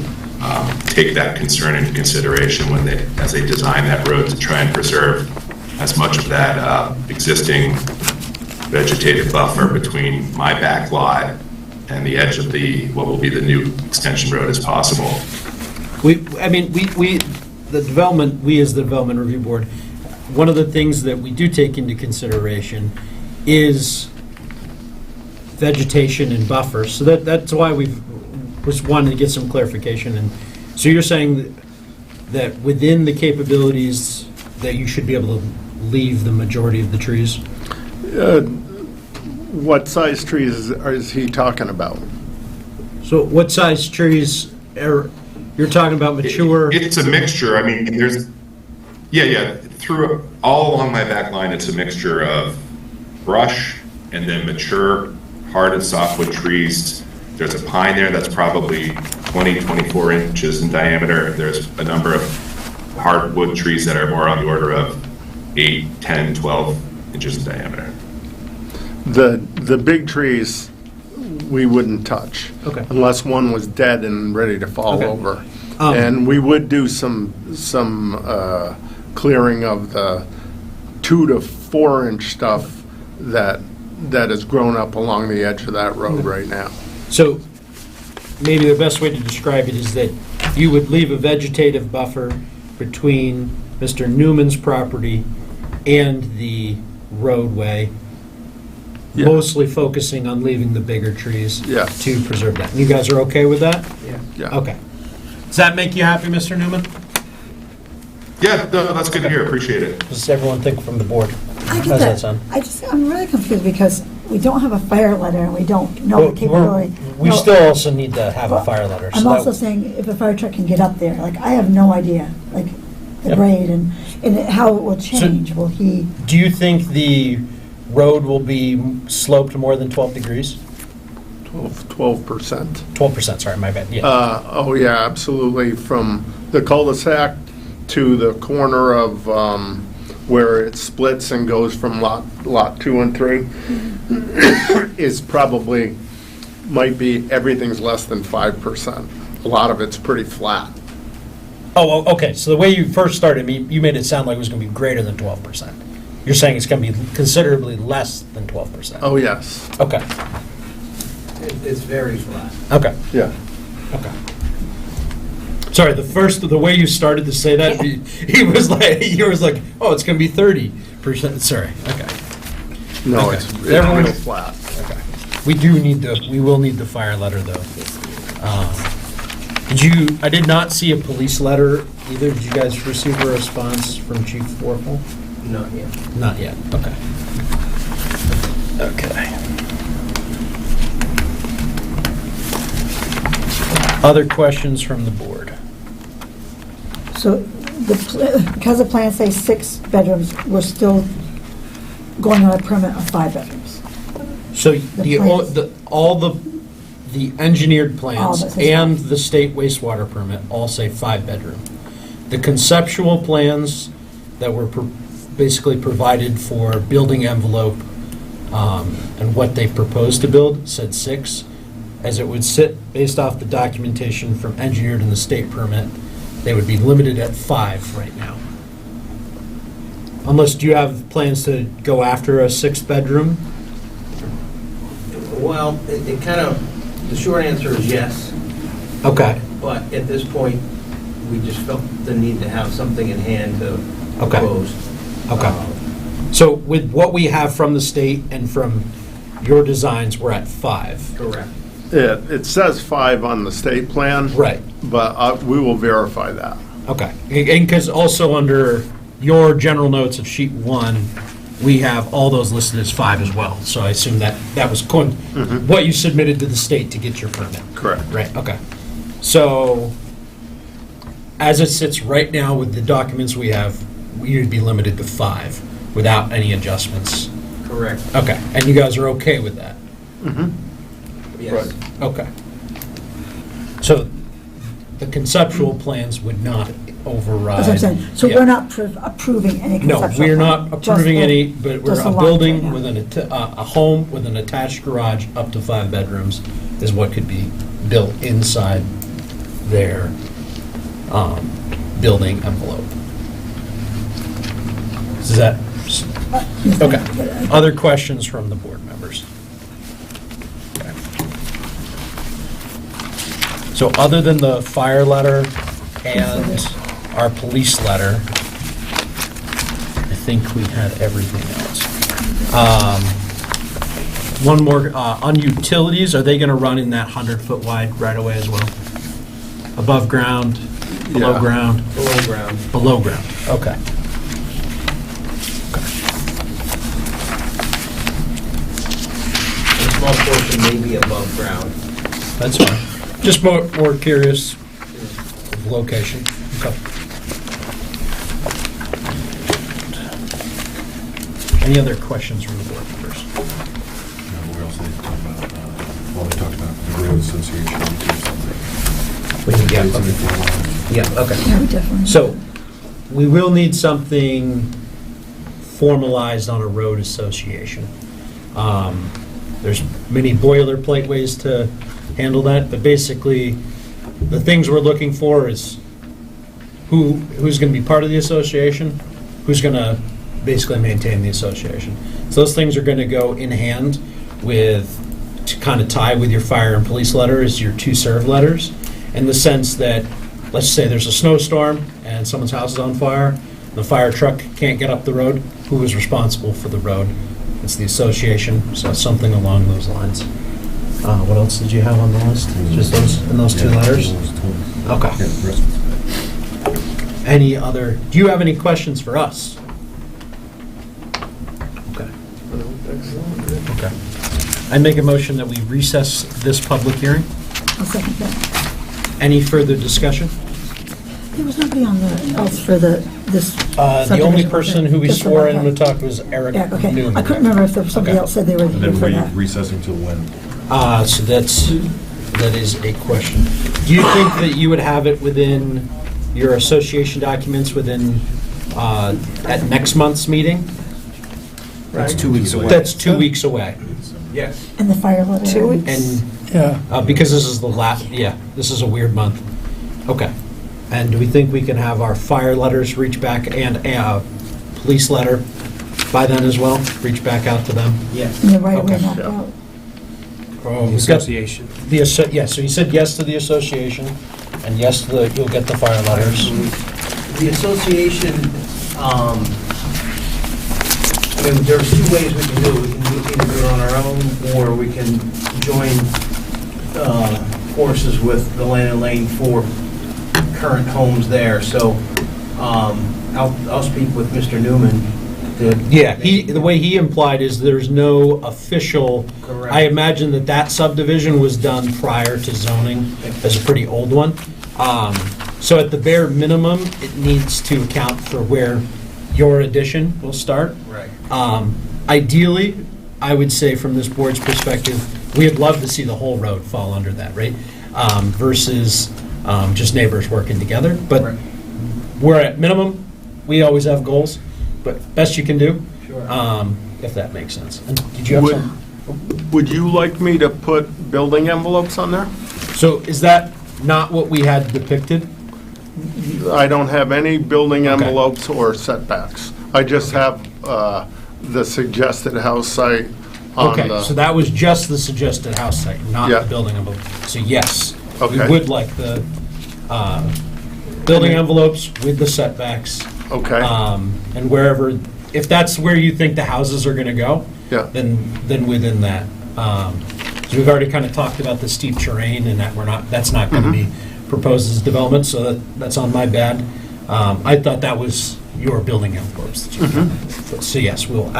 take that concern into consideration as they design that road to try and preserve as much of that existing vegetative buffer between my back lot and the edge of what will be the new extension road as possible. We as the Development Review Board, one of the things that we do take into consideration is vegetation and buffers. So that's why was wanting to get some clarification. And so you're saying that within the capabilities that you should be able to leave the majority of the trees? What size trees is he talking about? So what size trees you're talking about? Mature? It's a mixture. I mean, through all along my back line, it's a mixture of brush and then mature hard and softwood trees. There's a pine there that's probably 20, 24 inches in diameter. There's a number of hardwood trees that are more on the order of 8, 10, 12 inches in diameter. The big trees, we wouldn't touch. Okay. Unless one was dead and ready to fall Okay. over. And we would do some clearing of the 2 to 4 inch stuff that has grown up along the edge of that road right now. So maybe the best way to describe it is that you would leave a vegetative buffer between Mr. Newman's property and the roadway, Yeah. mostly focusing on leaving the bigger trees Yeah. to preserve that. You guys are okay with that? Yeah. Okay. Does that make you happy, Mr. Newman? Yeah, no, that's good to hear. Appreciate it. What does everyone think from the board? I How's get that that. sound? I'm really confused because we don't have a fire letter and we don't know Well, the capability. we No, still also need to have a but fire letter. I'm so also that- saying if a fire truck can get up there, like, I have no idea, like, the Yep. grade and how it will change. Will he, Do you think the road will be sloped more than 12 degrees? 12%. 12%, sorry, my bad. Yeah. Oh, yeah, absolutely. From the cul-de-sac to the corner of where it splits and goes from lot 2 and 3 is probably, might be, everything's less than 5%. A lot of it's pretty flat. Oh, okay. So the way you first started, you made it sound like it was going to be greater than 12%. You're saying it's going to be considerably less than 12%. Oh, yes. Okay. It's very flat. Okay. Yeah. Okay. Sorry, the way you started to say that, he was like, oh, it's going to be 30%. Sorry. Okay. No, Okay. it's Everyone- real flat. Okay. We will need the fire letter though. I did not see a police letter either. Did you guys receive a response from Chief Warfel? Not yet. Not yet. Okay. Okay. Other questions from the board? so because the plans say 6 bedrooms, we're still going on a permit of 5 bedrooms. So plans. all the engineered All plans of it says and five. the state wastewater permit all say 5-bedroom. The conceptual plans that were basically provided for building envelope and what they proposed to build said 6. As it would sit based off the documentation from engineered and the state permit, they would be limited at 5 right now. Unless, do you have plans to go after a sixth bedroom? Well, it kind of, the short answer is yes, Okay, but at this point, we just felt the need to have something in hand to Okay. propose. okay. So with what we have from the state and from your designs, we're at 5. Correct. It says 5 on the state plan. Right. But we will verify that. Okay. And because also under your general notes of sheet 1, we have all those listed as 5 as well. So I assume that was what you submitted to the state to get your permit. Correct. Right, okay. So, as it sits right now with the documents we have, you'd be limited to 5 without any adjustments. Correct. Okay, and you guys are okay with that? Yes. Okay. So, the conceptual plans would not override? That's what I'm saying. So Yeah. we're not approving any No, conceptual we are plan, not just approving the- any, but we're just the a lot building right with now. a home with an attached garage up to 5 bedrooms is what could be built inside their building envelope. Is that, okay. Other questions from the board members? Okay. So other than the fire letter and our police letter, I think we had everything else. One more, on utilities, are they gonna run in that 100-foot wide right-of-way as well? Above ground, below Yeah. ground? Below ground. Below ground, okay. A small portion may be above ground. That's fine. Just more curious of location. Okay. Any other questions from the board members? We also need to talk about, well, we talked about the road association. Yeah, okay. Yeah, we definitely. So, we will need something formalized on a road association. There's many boilerplate ways to handle that, but basically, the things we're looking for is who's going to be part of the association, who's going to basically maintain the association. So those things are going to go in hand with, to kind of tie with your fire and police letter is your to serve letters, in the sense that, let's say there's a snowstorm and someone's house is on fire, the fire truck can't get up the road, who is responsible for the road? It's the association, so something along those lines. What else did you have on the list? Just those, and those 2 letters? Okay. Yeah, the rest of it's Any other, do you have any questions for us? Okay. Okay. I make a motion that we recess this public hearing. I'll second that. Any further discussion? There was nobody on the, else for this. The only subdivision, person who we just for swore that in one. to talk was Eric Yeah, okay. Newman. I couldn't remember if there was somebody Okay. else said they were And here then for we that. recessing till when? So that is a question. Do you think that you would have it within your association documents within, at next month's meeting? That's 2 weeks away. That's 2 weeks away. Yes. And the fire letter. 2 weeks? And, Yeah, because this is the last, yeah, this is a weird month. Okay. And do we think we can have our fire letters reach back and a police letter by then as well? Reach back out to them? Yes. And the right of way Okay. knocked out. Oh, The we've got association. yeah, so you said yes to the association, and yes to the, you'll get the fire letters. The association, I mean, there's 2 ways we can do it. We can either do it on our own, or we can join forces with the Land and Lane for current homes there. So I'll speak with Mr. Newman to... Yeah, the way he implied is there's no official, Correct. I imagine that subdivision was done prior to zoning, as a pretty old one. So at the bare minimum, it needs to account for where your addition will start. Right. Ideally, I would say from this board's perspective, we'd love to see the whole road fall under that, right? Versus just neighbors working together. But Right. we're at minimum, we always have goals, but best you can do, Sure. if that makes sense. And did you have Would- some? Would you like me to put building envelopes on there? So is that not what we had depicted? I don't have any building Okay. envelopes or setbacks. I just have the suggested house site on Okay, so that was just the suggested house site, not Yeah. the building envelope. So yes, we Okay. would like the building envelopes with the setbacks. Okay, And wherever, if that's where you think the houses are gonna go, yeah, then within that. So we've already kind of talked about the steep terrain and that that's not gonna be proposed as development, so that's on my bad. I thought that was your building envelopes. that you- So yes, we'll,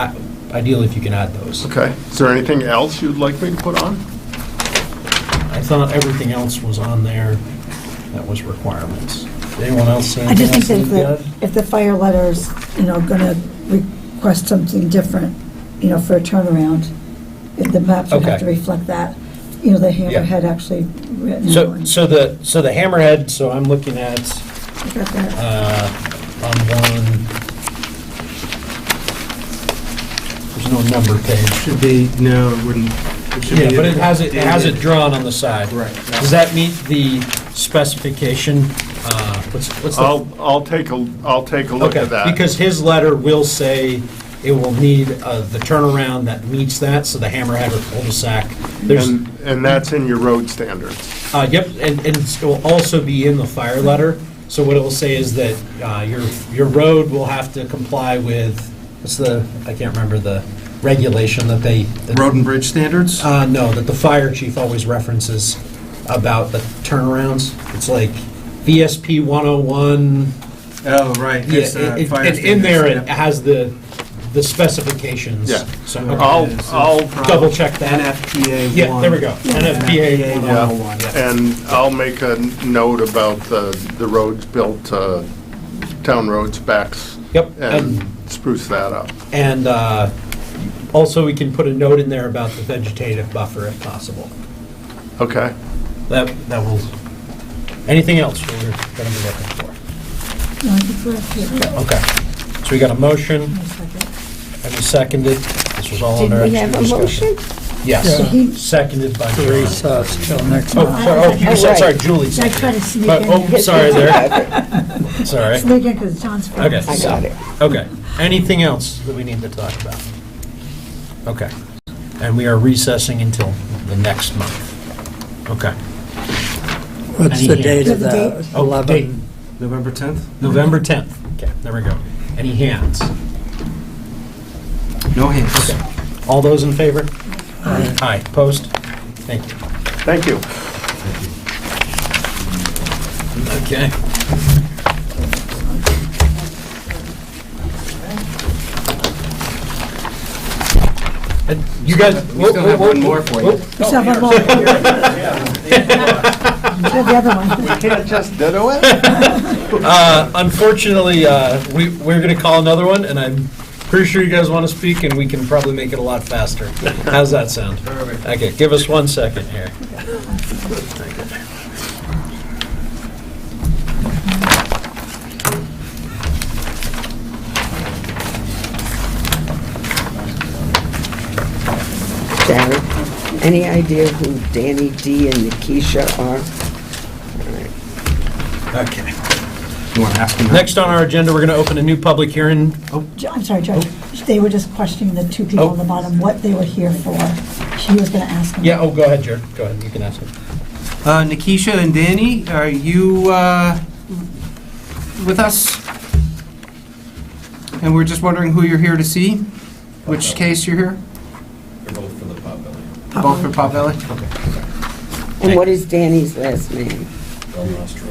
ideally if you can add those. okay. Is there anything else you'd like me to put on? I thought everything else was on there that was requirements. Did anyone else say I just anything think that else? if the fire letter's, gonna request something different, for a turnaround, if the maps would have Okay. to reflect that, the hammerhead actually written So, on. so the hammerhead, so I'm looking at, I got that. on one, there's no number page. Should be, no, it wouldn't. should Yeah, be- but it has it drawn on the side. Right. Does that meet the specification? What's the? I'll take a look Okay, at that. because his letter will say it will need the turnaround that meets that, so the hammerhead or cul-de-sac. There's, And that's in your road standards. yep, and it will also be in the fire letter. So what it will say is that your road will have to comply with, I can't remember the regulation that they. Road and bridge standards? No, that the fire chief always references about the turnarounds. It's like VSP 101. Oh, right. Yeah, It's, fire and in there it standards, has the specifications. Yeah. So, yeah. okay. I'll Double check that. NFPA 1. Yeah, there we go. NFPA NFPA 101. Yeah. And I'll make a note about the roads built to town road specs Yep. and spruce that up. And also we can put a note in there about the vegetative buffer if possible. Okay. That will. Anything else we're going to be looking for? No, I think we're up here. Okay. So we got a motion. One second. And we seconded. This was all Did under we have extra a discussion. motion? Yes. Yeah. Seconded by John. Recess till next Oh, month. sorry, you said, sorry, Julie. I seconded. try to sneak But- in Oh, there. sorry there. Sorry. Sneak in because John's. Okay. I got it. Okay. Anything else that we need to talk about? Okay. And we are recessing until the next month. Okay. What's the Any date hands? of that? Oh, 11. November 10th? November 10th. Okay, there we go. Any hands? No hands. Okay. All those in favor? Aye. Opposed? Thank you. Thank you. Okay. You guys. We still have one more for you. We still have one more. We have the other one. Can't just ditto it? Unfortunately, we're going to call another one, and I'm pretty sure you guys want to speak, and we can probably make it a lot faster. How's that sound? Okay, give us 1 second here. Jared, any idea who Danny D and Nikisha are? Okay. You want to ask him? Next on our agenda, we're going to open a new public hearing. Oh, I'm sorry, Judge. They were just questioning the two people Oh. on the bottom, what they were here for. She was going to ask them. yeah, go ahead, Jared. Go ahead, you can ask him. Nikisha and Danny, are you with us? And we're just wondering who you're here to see? Which case you're here? They're both for the Potbelly. Both for Potbelly? And what is Danny's last name? Del Nostro.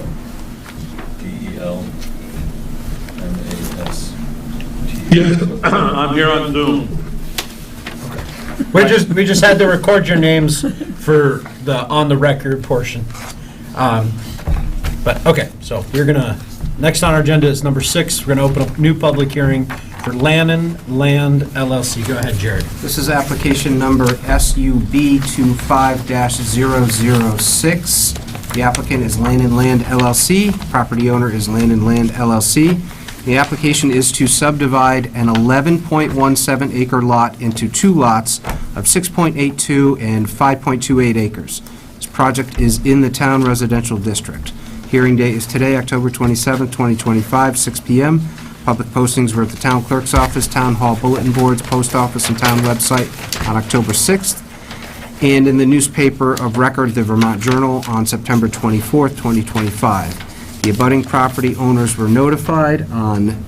DELMAST. I'm here on Zoom. We just had to record your names for the on the record portion. But okay, so we're gonna next on our agenda is number 6. We're gonna open a new public hearing for Lannon Land LLC. Go ahead, Jared. This is application number SUB25-006. The applicant is Land Land LLC. Property owner is Land Land LLC. The application is to subdivide an 11.17 acre lot into 2 lots of 6.82 and 5.28 acres. This project is in the town residential district. Hearing date is today, October 27, 2025, 6 p.m. Public postings were at the town clerk's office, town hall bulletin boards, post office, and town website on October 6th, and in the newspaper of record, the Vermont Journal, on September 24th, 2025. The abutting property owners were notified on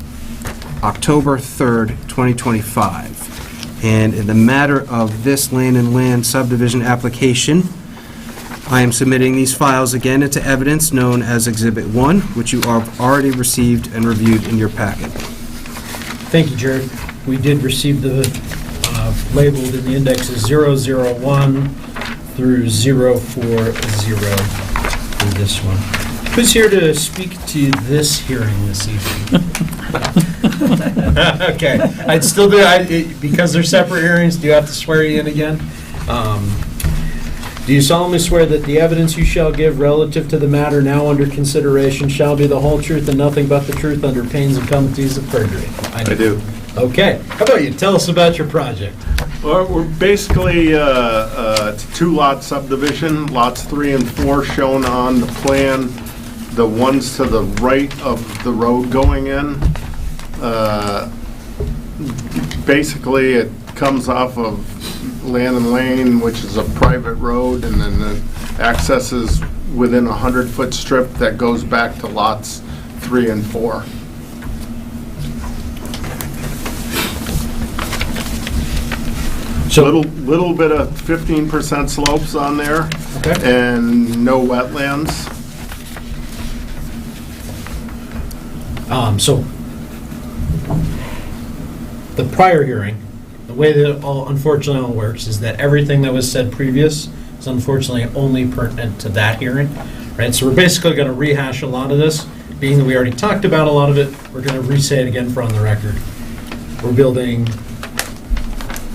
October 3rd, 2025. And in the matter of this land and land subdivision application, I am submitting these files again into evidence known as Exhibit 1, which you have already received and reviewed in your packet. Thank you, Jared. We did receive the labeled in the index as 001 through 040 for this one. Who's here to speak to this hearing this evening? Okay, I'd still do, because they're separate hearings, do you have to swear you in again? Do you solemnly swear that the evidence you shall give relative to the matter now under consideration shall be the whole truth and nothing but the truth under pains and penalties of perjury? I do. Okay, how about you tell us about your project? Well, we're basically, it's a two-lot subdivision, lots 3 and 4 shown on the plan. The ones to the right of the road going in. Basically, it comes off of Lannon Lane, which is a private road, and then the access is within a 100-foot strip that goes back to lots 3 and 4. So, Little bit of 15% slopes on there, okay. and no wetlands. So, the prior hearing, the way that it all unfortunately all works is that everything that was said previous is unfortunately only pertinent to that hearing, right? So we're basically going to rehash a lot of this, being that we already talked about a lot of it, we're going to re-say it again for on the record. We're building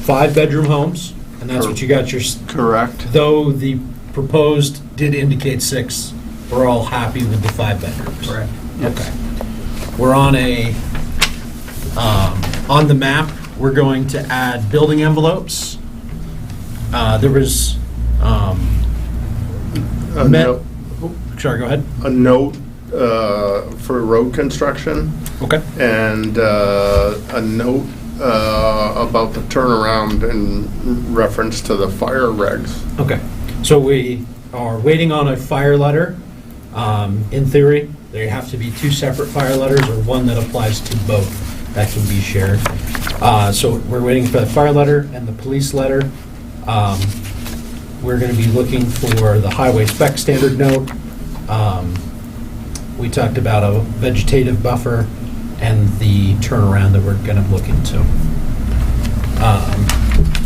5-bedroom homes, and that's what you got your... Correct. Though the proposed did indicate 6, we're all happy with the 5 bedrooms. Correct. Okay. We're on a, on the map, we're going to add building envelopes. There was, sorry, go ahead. A note for road construction. Okay. And a note about the turnaround in reference to the fire regs. Okay. So we are waiting on a fire letter. In theory, there have to be 2 separate fire letters or one that applies to both that can be shared. So we're waiting for the fire letter and the police letter. We're going to be looking for the highway spec standard note. We talked about a vegetative buffer and the turnaround that we're going to look into.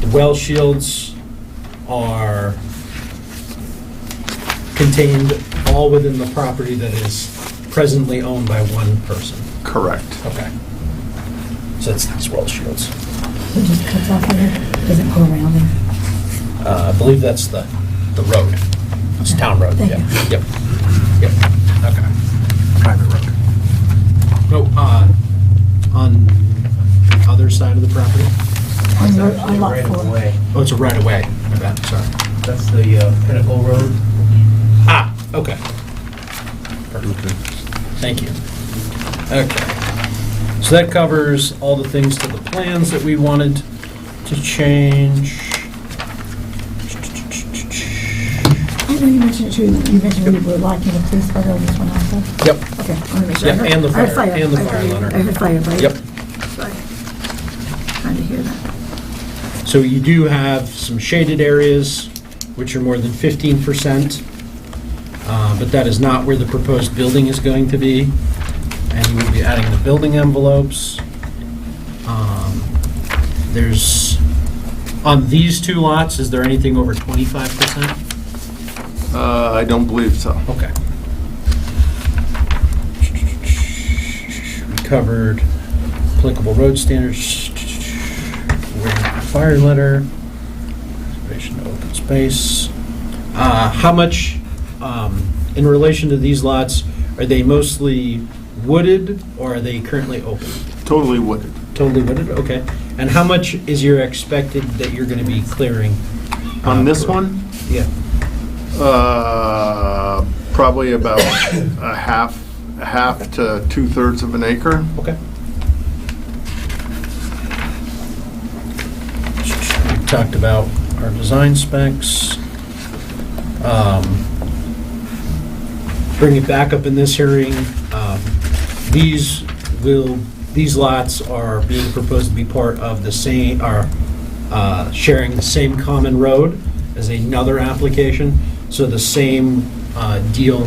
The well shields are contained all within the property that is presently owned by one person. Correct. Okay. So that's these well shields. It just cuts off here, doesn't go around there. I believe that's the road. It's town road, Thank yeah. you. Yep. Yep. Okay. Private road. No, on the other side of the property? On lot Right 4. away. Oh, it's a right of way. My bad, sorry. That's the Pinnacle Road. Ah, okay. Perfect. Thank you. Okay. So that covers all the things to the plans that we wanted to change. I know you mentioned it too, you mentioned we were liking the police fire on this one also? Yep. Okay, I want to make sure. Yeah, I heard- and the I heard fire- and the fire letter. I heard fire, right? Yep. Sorry. Trying to hear that. So you do have some shaded areas, which are more than 15%, but that is not where the proposed building is going to be. And you will be adding the building envelopes. There's, on these 2 lots, is there anything over 25%? I don't believe so. Okay. We covered applicable road standards, fire letter, reservation of open space. How much, in relation to these lots, are they mostly wooded or are they currently open? Totally wooded. Totally wooded, okay. And how much is your expected that you're going to be clearing? On this one, Yeah. probably about a half to 2/3 of an acre. Okay. talked about our design specs. Bring it back up in this hearing. These lots are being proposed to be part of the same, sharing the same common road as another application. So the same deal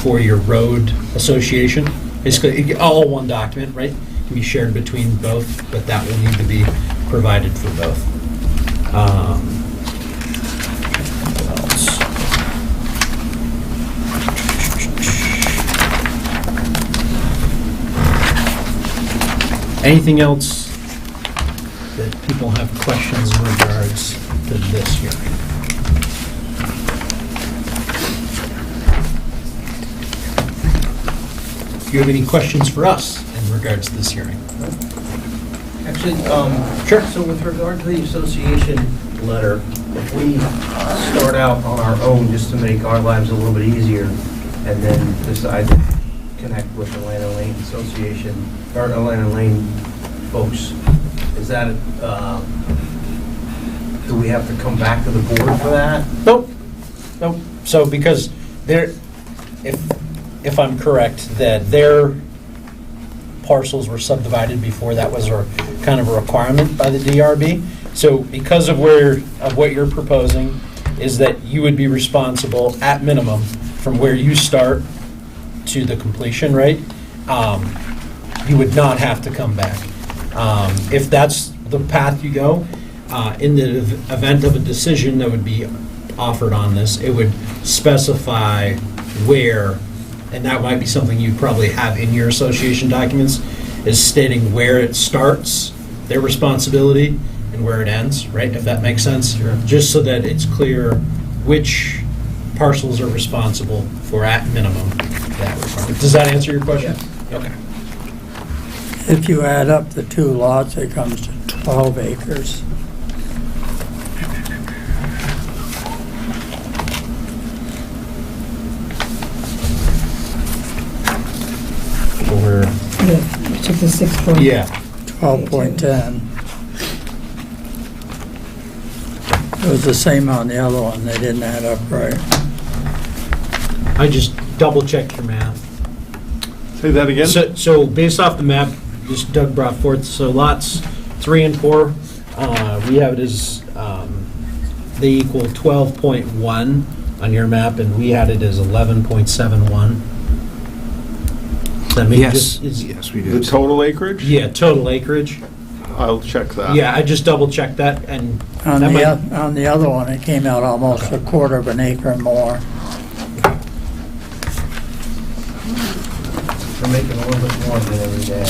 for your road association. Basically, all one document, right? Can be shared between both, but that will need to be provided for both. What else? Anything else that people have questions in regards to this hearing? Do you have any questions for us in regards to this hearing? Actually, Sure. so with regard to the association letter, if we start out on our own just to make our lives a little bit easier, and then decide to connect with the Land and Lane Association, or the Land and Lane folks, is that, do we have to come back to the board for that? Nope. Nope. So because if I'm correct, that their parcels were subdivided before that was kind of a requirement by the DRB. So because of what you're proposing is that you would be responsible at minimum from where you start to the completion, right? You would not have to come back. If that's the path you go, in the event of a decision that would be offered on this, it would specify where, and that might be something you probably have in your association documents, is stating where it starts, their responsibility, and where it ends, right? If that makes sense? Sure. Just so that it's clear which parcels are responsible for, at minimum, that requirement. Does that answer your question? Yeah. Okay. If you add up the two lots, it comes to 12 acres. Or, Yeah, you took the 6 yeah. 12.10. It was the same on the other one, they didn't add up right. I just double-checked your math. Say that again? So based off the map, just Doug brought forth, so lots 3 and 4, we have it as, they equal 12.1 on your map, and we had it as 11.71. Does that make Yes, just- yes, we The did. total acreage? Yeah, total acreage. I'll check that. Yeah, I just double-checked that, and On that might- on the other one, it came out almost a quarter of an acre more. We're making a little bit more than every day.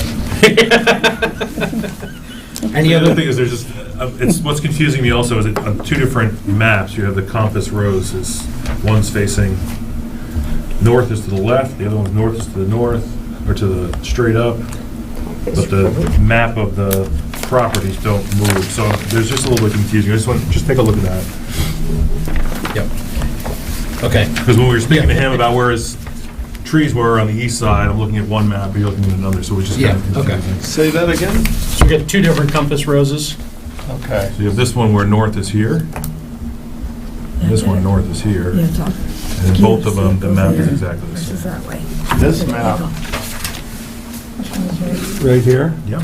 any The other other, thing is there's just, what's confusing me also is that on two different maps, you have the compass rose is, one's facing north is to the left, the other one's north is to the north, or to the straight up. But the map of the properties don't move, so there's just a little bit confusing. I just take a look at that. yep. Okay, Because when we were speaking to him about where his trees were on the east side, I'm looking at one map, you're looking at another, so it's just kind of Yeah, okay. confusing. Say that again? so we got 2 different compass roses. Okay. So you have this one where north is here, and this one north is here, Yeah, talk. and then both of them, the map is exactly the Versus same. that way. This map, Which one is right? right here, Yeah,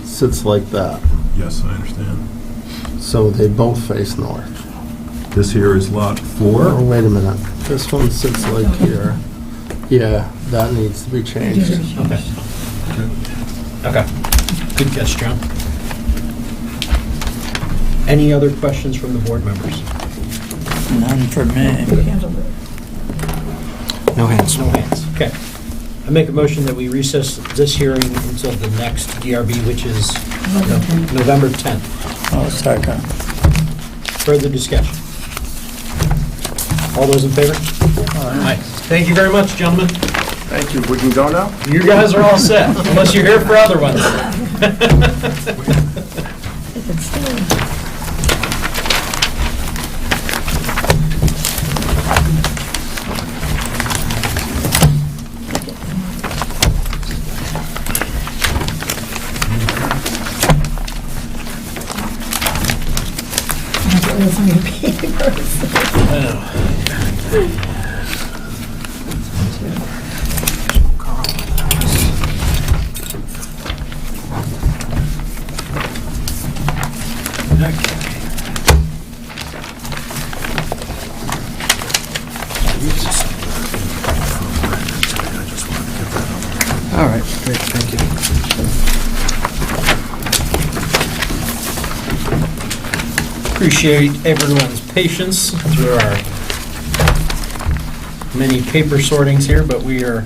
sits like that. yes, I understand. So they both face north. This here is lot 4. Oh, wait a minute. This one sits like here. Yeah, that needs to be changed. Okay. Okay. Good catch, John. Any other questions from the board members? None for me. Who handled it? No hands. No hands. Okay. I make a motion that we recess this hearing until the next DRB, which is November 10th. Oh, second. Further discussion? All those in favor? Aye. Thank you very much, gentlemen. Thank you. We can go now? You guys are all set, unless you're here for other ones. If it's still. this on your papers. All right, great, thank you. Appreciate everyone's patience through our many paper sortings here, but we are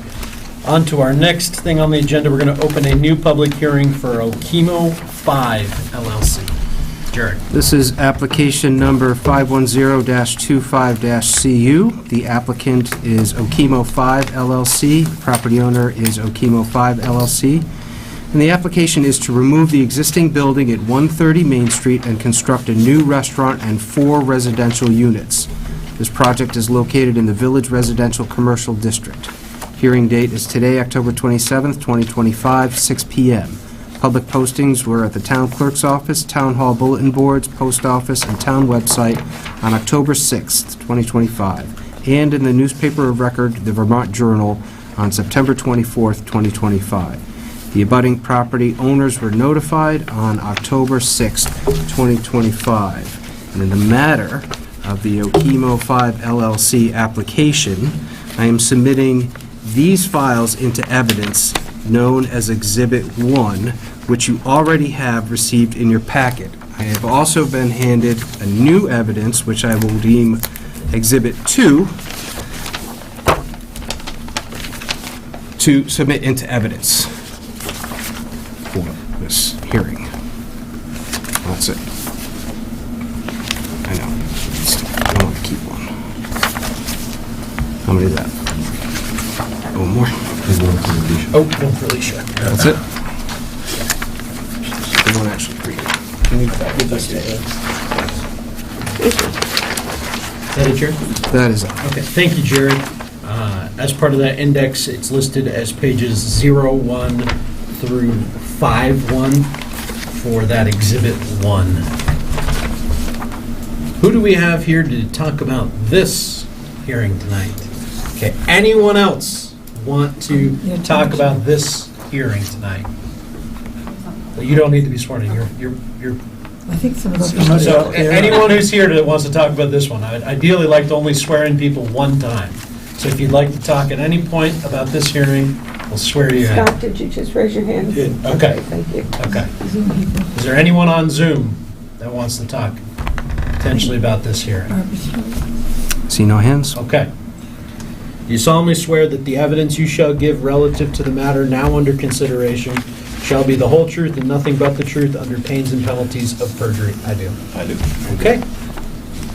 on to our next thing on the agenda. We're going to open a new public hearing for Okemo 5 LLC. Jared. This is application number 510-25-CU. The applicant is Okemo 5 LLC. Property owner is Okemo 5 LLC. And the application is to remove the existing building at 130 Main Street and construct a new restaurant and 4 residential units. This project is located in the Village Residential Commercial District. Hearing date is today, October 27th, 2025, 6 p.m. Public postings were at the Town Clerk's Office, Town Hall Bulletin Boards, Post Office, and Town website on October 6th, 2025, and in the newspaper of record, the Vermont Journal, on September 24th, 2025. The abutting property owners were notified on October 6th, 2025. And in the matter of the Okemo 5 LLC application, I am submitting these files into evidence known as Exhibit 1, which you already have received in your packet. I have also been handed a new evidence, which I will deem Exhibit 2, to submit into evidence for this hearing. That's it. I know. I want to keep one. How many is that? Oh, more. Oh, one for Alicia. That's it? I don't actually read it. Can you give us that? Is that it, Jared? That is it. Okay, thank you, Jared. As part of that index, it's listed as pages 01 through 51 for that Exhibit 1. Who do we have here to talk about this hearing tonight? Okay, anyone else want to talk about this hearing tonight? You don't need to be sworn in. You're I think some of those. so anyone who's here that wants to talk about this one, I'd ideally like to only swear in people one time. So if you'd like to talk at any point about this hearing, we'll swear you in. Scott, did you just raise your hand? Okay. Thank you. Okay. Is there anyone on Zoom that wants to talk potentially about this hearing? See no hands? Okay. Do you solemnly swear that the evidence you shall give relative to the matter now under consideration shall be the whole truth and nothing but the truth under pains and penalties of perjury? I do. I do. Okay.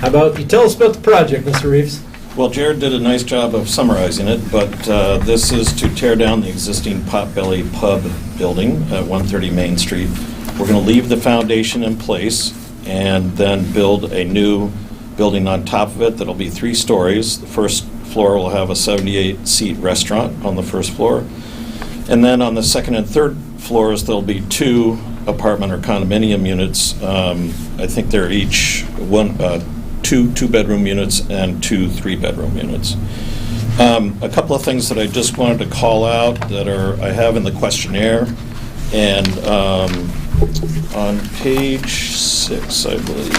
How about you tell us about the project, Mr. Reeves? Well, Jared did a nice job of summarizing it, but this is to tear down the existing Potbelly Pub building at 130 Main Street. We're going to leave the foundation in place and then build a new building on top of it that'll be 3 stories. The first floor will have a 78-seat restaurant on the first floor. And then on the second and third floors, there'll be 2 apartment or condominium units. I think they're each 2 2-bedroom units and 2 3-bedroom units. A couple of things that I just wanted to call out that I have in the questionnaire, and on page 6, I believe,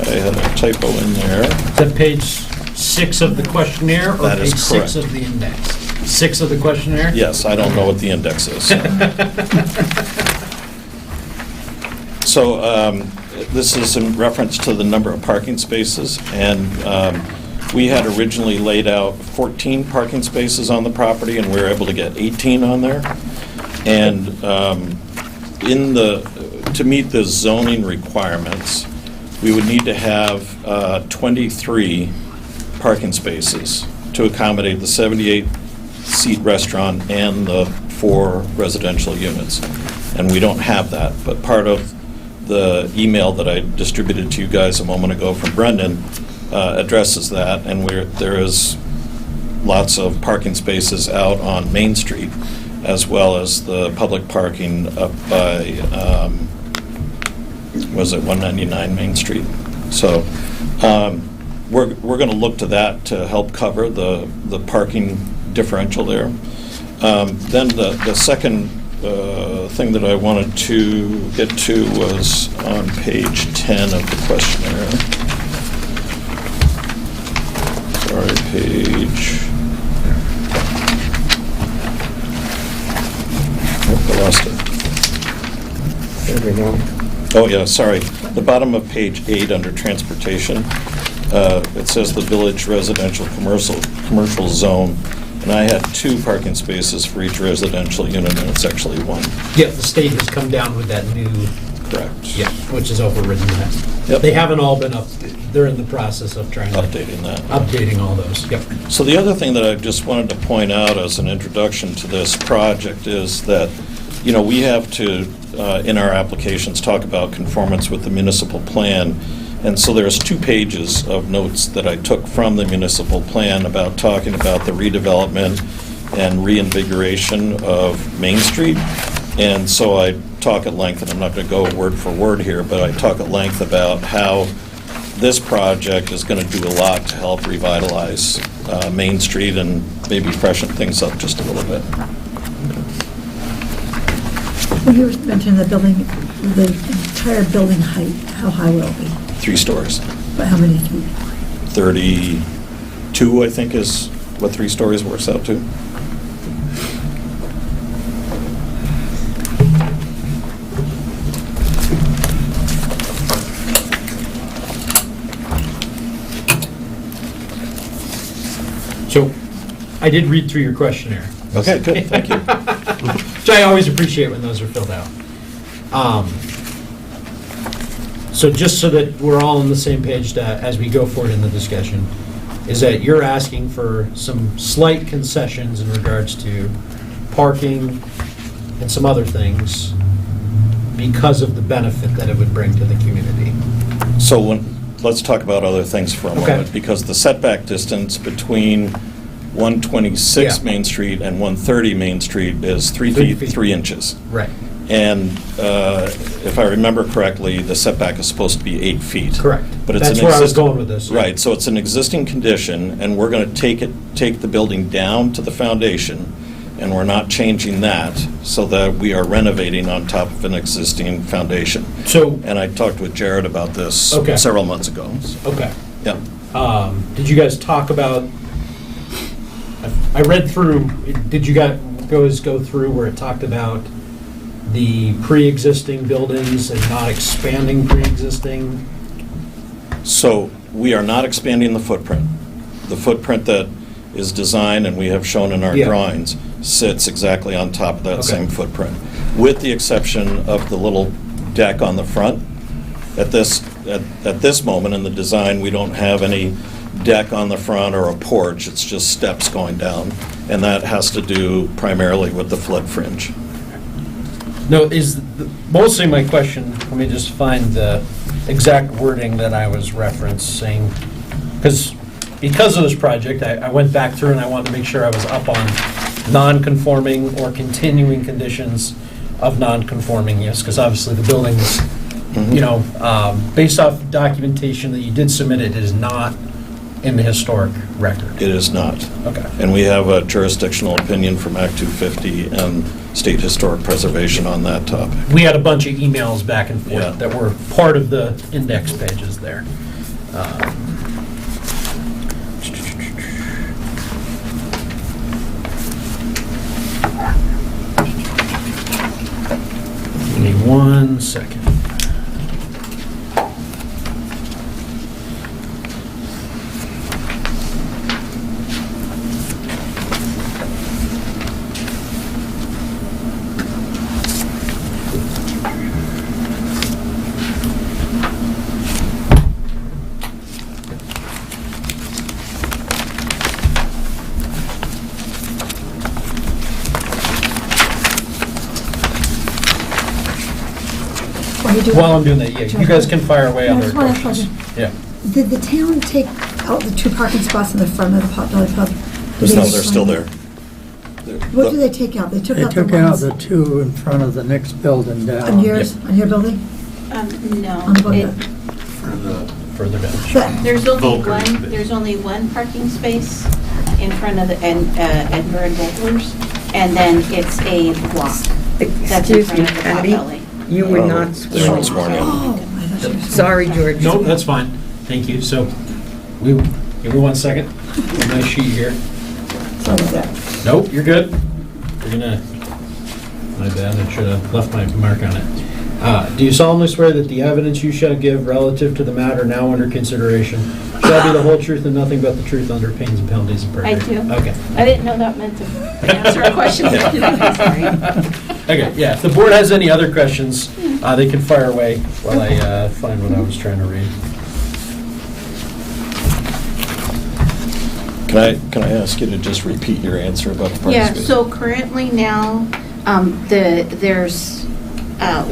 I had a typo in there. Is that page 6 of the questionnaire or That is page 6 correct. of the index? 6 of the questionnaire? Yes, I don't know what the index is. So this is in reference to the number of parking spaces, and we had originally laid out 14 parking spaces on the property, and we were able to get 18 on there. And to meet the zoning requirements, we would need to have 23 parking spaces to accommodate the 78-seat restaurant and the 4 residential units. And we don't have that, but part of the email that I distributed to you guys a moment ago from Brendan addresses that, and there is lots of parking spaces out on Main Street, as well as the public parking up by, was it 199 Main Street? So we're going to look to that to help cover the parking differential there. Then the second thing that I wanted to get to was on page 10 of the questionnaire. Sorry, page... Oh, I lost it. There we go. Oh, yeah, sorry. The bottom of page 8 under transportation, it says the village residential commercial zone, and I had 2 parking spaces for each residential unit, and it's actually 1. Yeah, the state has come down with that new, Correct. yeah, which has overridden that. Yep. They haven't all been up, they're in the process of trying to... Updating all those, yep. So the other thing that I just wanted to point out as an introduction to this project is that, you know, we have to, in our applications, talk about conformance with the municipal plan. And so there's 2 pages of notes that I took from the municipal plan about talking about the redevelopment and reinvigoration of Main Street. And so I talk at length, and I'm not going to go word for word here, but I talk at length about how this project is going to do a lot to help revitalize Main Street and maybe freshen things up just a little bit. When you mentioned the building, the entire building height, how high will it be? 3 stories. But how many feet? 32, I think, is what 3 stories works out to. So, I did read through your questionnaire. Okay, good, thank you. Which I always appreciate when those are filled out. So just so that we're all on the same page as we go forward in the discussion, is that you're asking for some slight concessions in regards to parking and some other things because of the benefit that it would bring to the community. So let's talk about other things for a Okay. moment, because the setback distance between 126 Yeah. Main Street and 130 Main Street is 3 3 feet, feet. 3 inches. Right. And if I remember correctly, the setback is supposed to be 8 feet. Correct. But it's That's an where I was existing- going with this. Right, so it's an existing condition, and we're going to take the building down to the foundation, and we're not changing that, so that we are renovating on top of an existing foundation. So, And I talked with Jared about this Okay. several months ago. okay. Yeah. Did you guys talk about, I read through, did you guys go through where it talked about the pre-existing buildings and not expanding pre-existing? So we are not expanding the footprint. The footprint that is designed and we have shown in our Yeah. drawings sits exactly on top of that Okay. same footprint, with the exception of the little deck on the front. At this moment in the design, we don't have any deck on the front or a porch. It's just steps going down, and that has to do primarily with the flood fringe. No, mostly my question, let me just find the exact wording that I was referencing. Because of this project, I went back through and I wanted to make sure I was up on non-conforming or continuing conditions of non-conforming use, because obviously the buildings, you know, based off documentation that you did submit, it is not in the historic record. It is not. Okay. And we have a jurisdictional opinion from Act 250 and State Historic Preservation on that topic. We had a bunch of emails back and forth Yeah. that were part of the index pages there. Give me 1 second. While I'm doing that, yeah, you guys can fire away on I their just want to questions. Yeah. Did the town take out the 2 parking spots in the front of the Potbelly Pub? Did No, they they're still there. What did they take out? They took They out the took out ones the 2 in front of the next building down. on yours, on your building? No. On the book? it- further down. There's only one parking space in front of the Edgar and Bowlers, and then it's a block. That's in Excuse front me, of the Patty, Potbelly. you were not They weren't sworn. sworn in. Sorry, George. No, that's fine. Thank you. So, give me 1 second. Nice sheet here. So is that. Nope, you're good. You're gonna, my bad, I should have left my mark on it. Do you solemnly swear that the evidence you shall give relative to the matter now under consideration shall be the whole truth and nothing but the truth under pains and penalties of perjury? I do. Okay. I didn't know that meant to answer a question. Sorry. Okay, yeah, if the board has any other questions, they can fire away while I find what I was trying to read. Can I ask you to just repeat your answer about the parking Yeah, space? so currently now, there's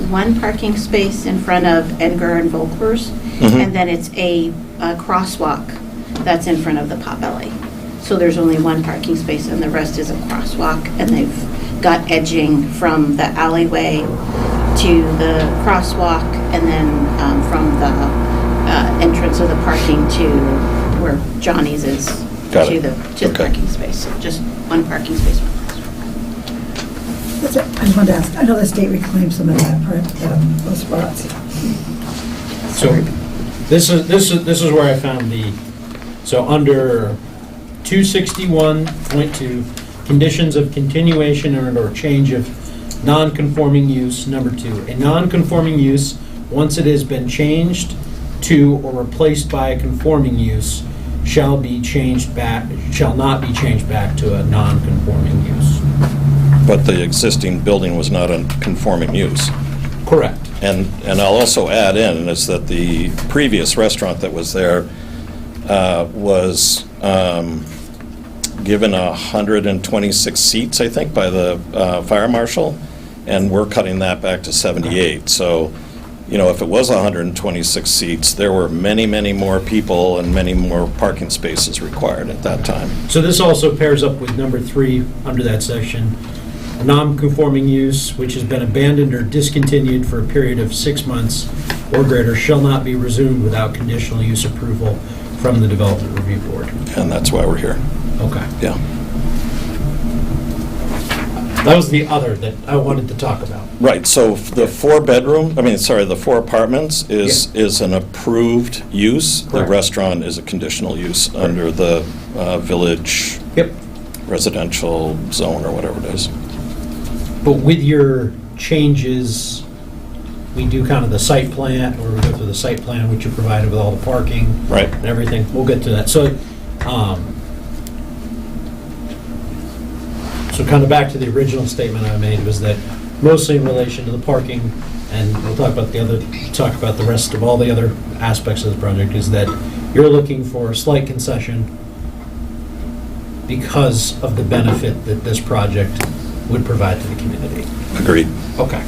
one parking space in front of Edgar and Volkers, and then it's a crosswalk that's in front of the Potbelly. So there's only one parking space and the rest is a crosswalk, and they've got edging from the alleyway to the crosswalk, and then from the entrance of the parking to where Johnny's is. Got to it. the Okay. parking space. So just one parking space. That's it. I just wanted to ask, I know the state reclaimed some of that, those spots. So, this is where I found so under 261.2, conditions of continuation or change of non-conforming use, number 2. A non-conforming use, once it has been changed to or replaced by a conforming use, shall not be changed back to a non-conforming use. But the existing building was not a conforming use. Correct. And I'll also add in is that the previous restaurant that was there was given 126 seats, I think, by the fire marshal, and we're cutting that back to 78. So, if it was 126 seats, there were many, many more people and many more parking spaces required at that time. So this also pairs up with number 3 under that section. A non-conforming use which has been abandoned or discontinued for a period of 6 months or greater shall not be resumed without conditional use approval from the Development Review Board. And that's why we're here. Okay. Yeah. That was the other that I wanted to talk about. Right, so the the 4 apartments is an approved use. The Correct. restaurant is a conditional use under the village Yep. residential zone or whatever it is. But with your changes, we do kind of the site plan, or we go through the site plan, which you provided with all the parking. Right. And everything. We'll get to that. So kind of back to the original statement I made was that mostly in relation to the parking, and we'll talk about the rest of all the other aspects of the project, is that you're looking for a slight concession because of the benefit that this project would provide to the community. Agreed. Okay.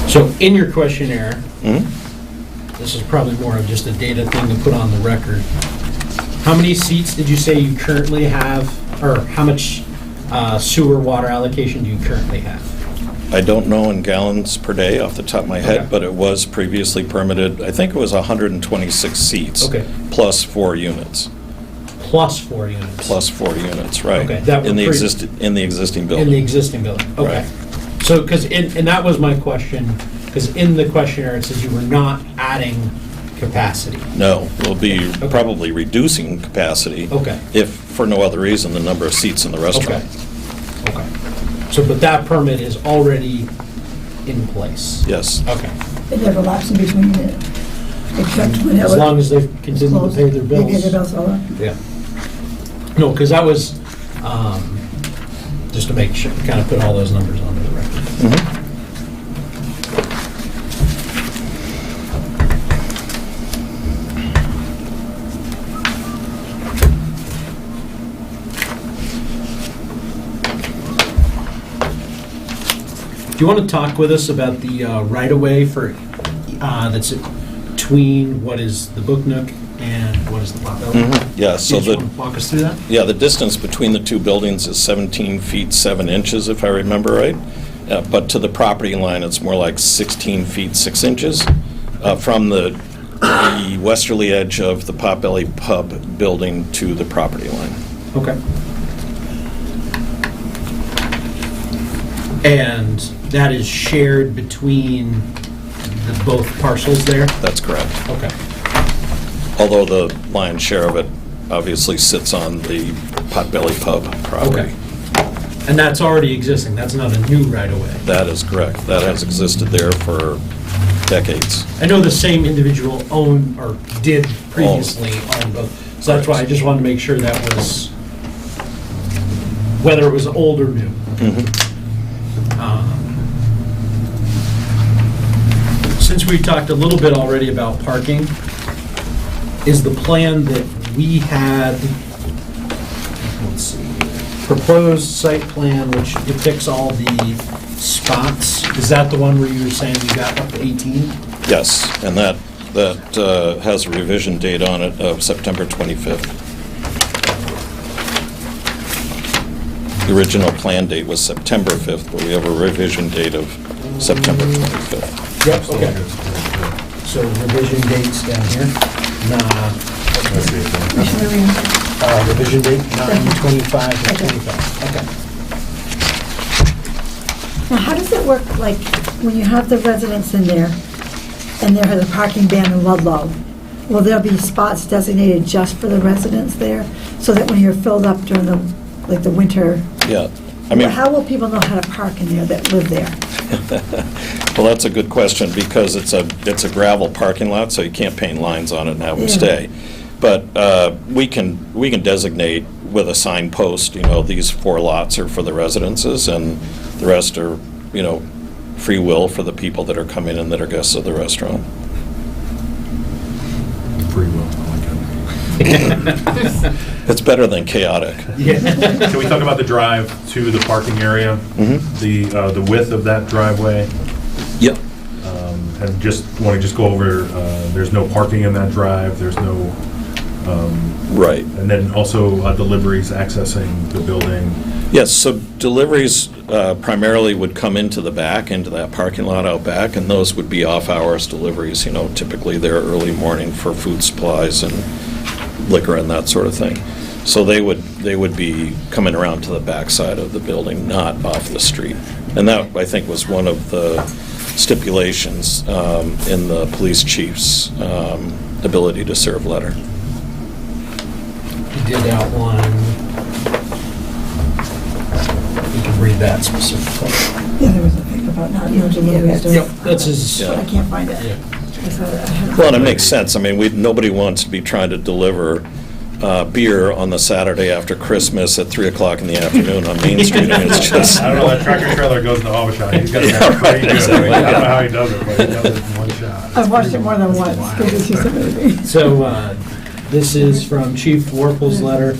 So in your questionnaire, this is probably more of just a data thing to put on the record. How many seats did you say you currently have, or how much sewer water allocation do you currently have? I don't know in gallons per day off the top of my head, Okay. but it was previously permitted, I think it was 126 seats. Okay. Plus 4 units. Plus 4 units. Plus 4 units, right. Okay, that In the would in the existing building. In the existing building, okay. Right. So, and that was my question, because in the questionnaire, it says you were not adding capacity. No, we'll be probably reducing capacity. Okay. If, for no other reason, the number of seats in the restaurant. Okay. So, but that permit is already in place? Yes. Okay. It never lapsed in between it, except when it was. As long as they've continued to pay their bills. They pay their bills all up. Yeah. No, because that was, just to make sure, kind of put all those numbers onto the record. Do you want to talk with us about the right-of-way for, that's at between what is the Book Nook and what is the Potbelly? Yeah, so You just the, want to walk us through that? yeah, the distance between the two buildings is 17 feet 7 inches, if I remember right. But to the property line, it's more like 16 feet 6 inches from the westerly edge of the Potbelly Pub building to the property line. Okay. And that is shared between the both parcels there? That's correct. Okay. Although the lion's share of it obviously sits on the Potbelly Pub property. Okay. And that's already existing, that's not a new right-of-way? That is correct. That has existed there for decades. I know the same individual owned, or did previously own both, so that's why I just wanted to make sure that was, whether it was old or new. Since we talked a little bit already about parking, is the plan that we had, let's see, proposed site plan which depicts all the spots, is that the one where you were saying you got up to 18? Yes, and that has a revision date on it of September 25th. The original plan date was September 5th, but we have a revision date of September 25th. Yep, okay. So revision dates down here, revision date 9/25 of 25, okay. Now, how does it work, like, when you have the residents in there, and there has a parking ban in Ludlow, will there be spots designated just for the residents there, so that when you're filled up during the, like, the winter? Yeah, I mean... How will people know how to park in there that live there? Well, that's a good question, because it's a gravel parking lot, so you can't paint lines on it and have them stay. But we can designate with a signpost, these 4 lots are for the residences, and the rest are, free will for the people that are coming in that are guests of the restaurant. Free will, I like it. It's better than chaotic. Yeah. Can we talk about the drive to the parking area? The width of that driveway? Yep. And want to go over, there's no parking in that drive, there's no... Right. And then also deliveries accessing the building. Yes, so deliveries primarily would come into the back, into that parking lot out back, and those would be off-hours deliveries, typically they're early morning for food supplies and liquor and that sort of thing. So they would be coming around to the back side of the building, not off the street. And that, I think, was one of the stipulations in the police chief's ability to serve letter. He did outline, you can read that specifically. Yeah, there was a thing about not using it. Yep, that's his. Yeah. I can't find it. Yeah. Well, and it makes sense. I mean, nobody wants to be trying to deliver beer on the Saturday after Christmas at 3 o'clock in the afternoon on Main Street. I mean, it's just... I don't know, that tractor trailer goes in the hobby shop. He's got to have pretty good. Exactly. I don't know how he does it, but he does it in one shot. I've watched it more than once, because it's just amazing. So this is from Chief Warple's letter.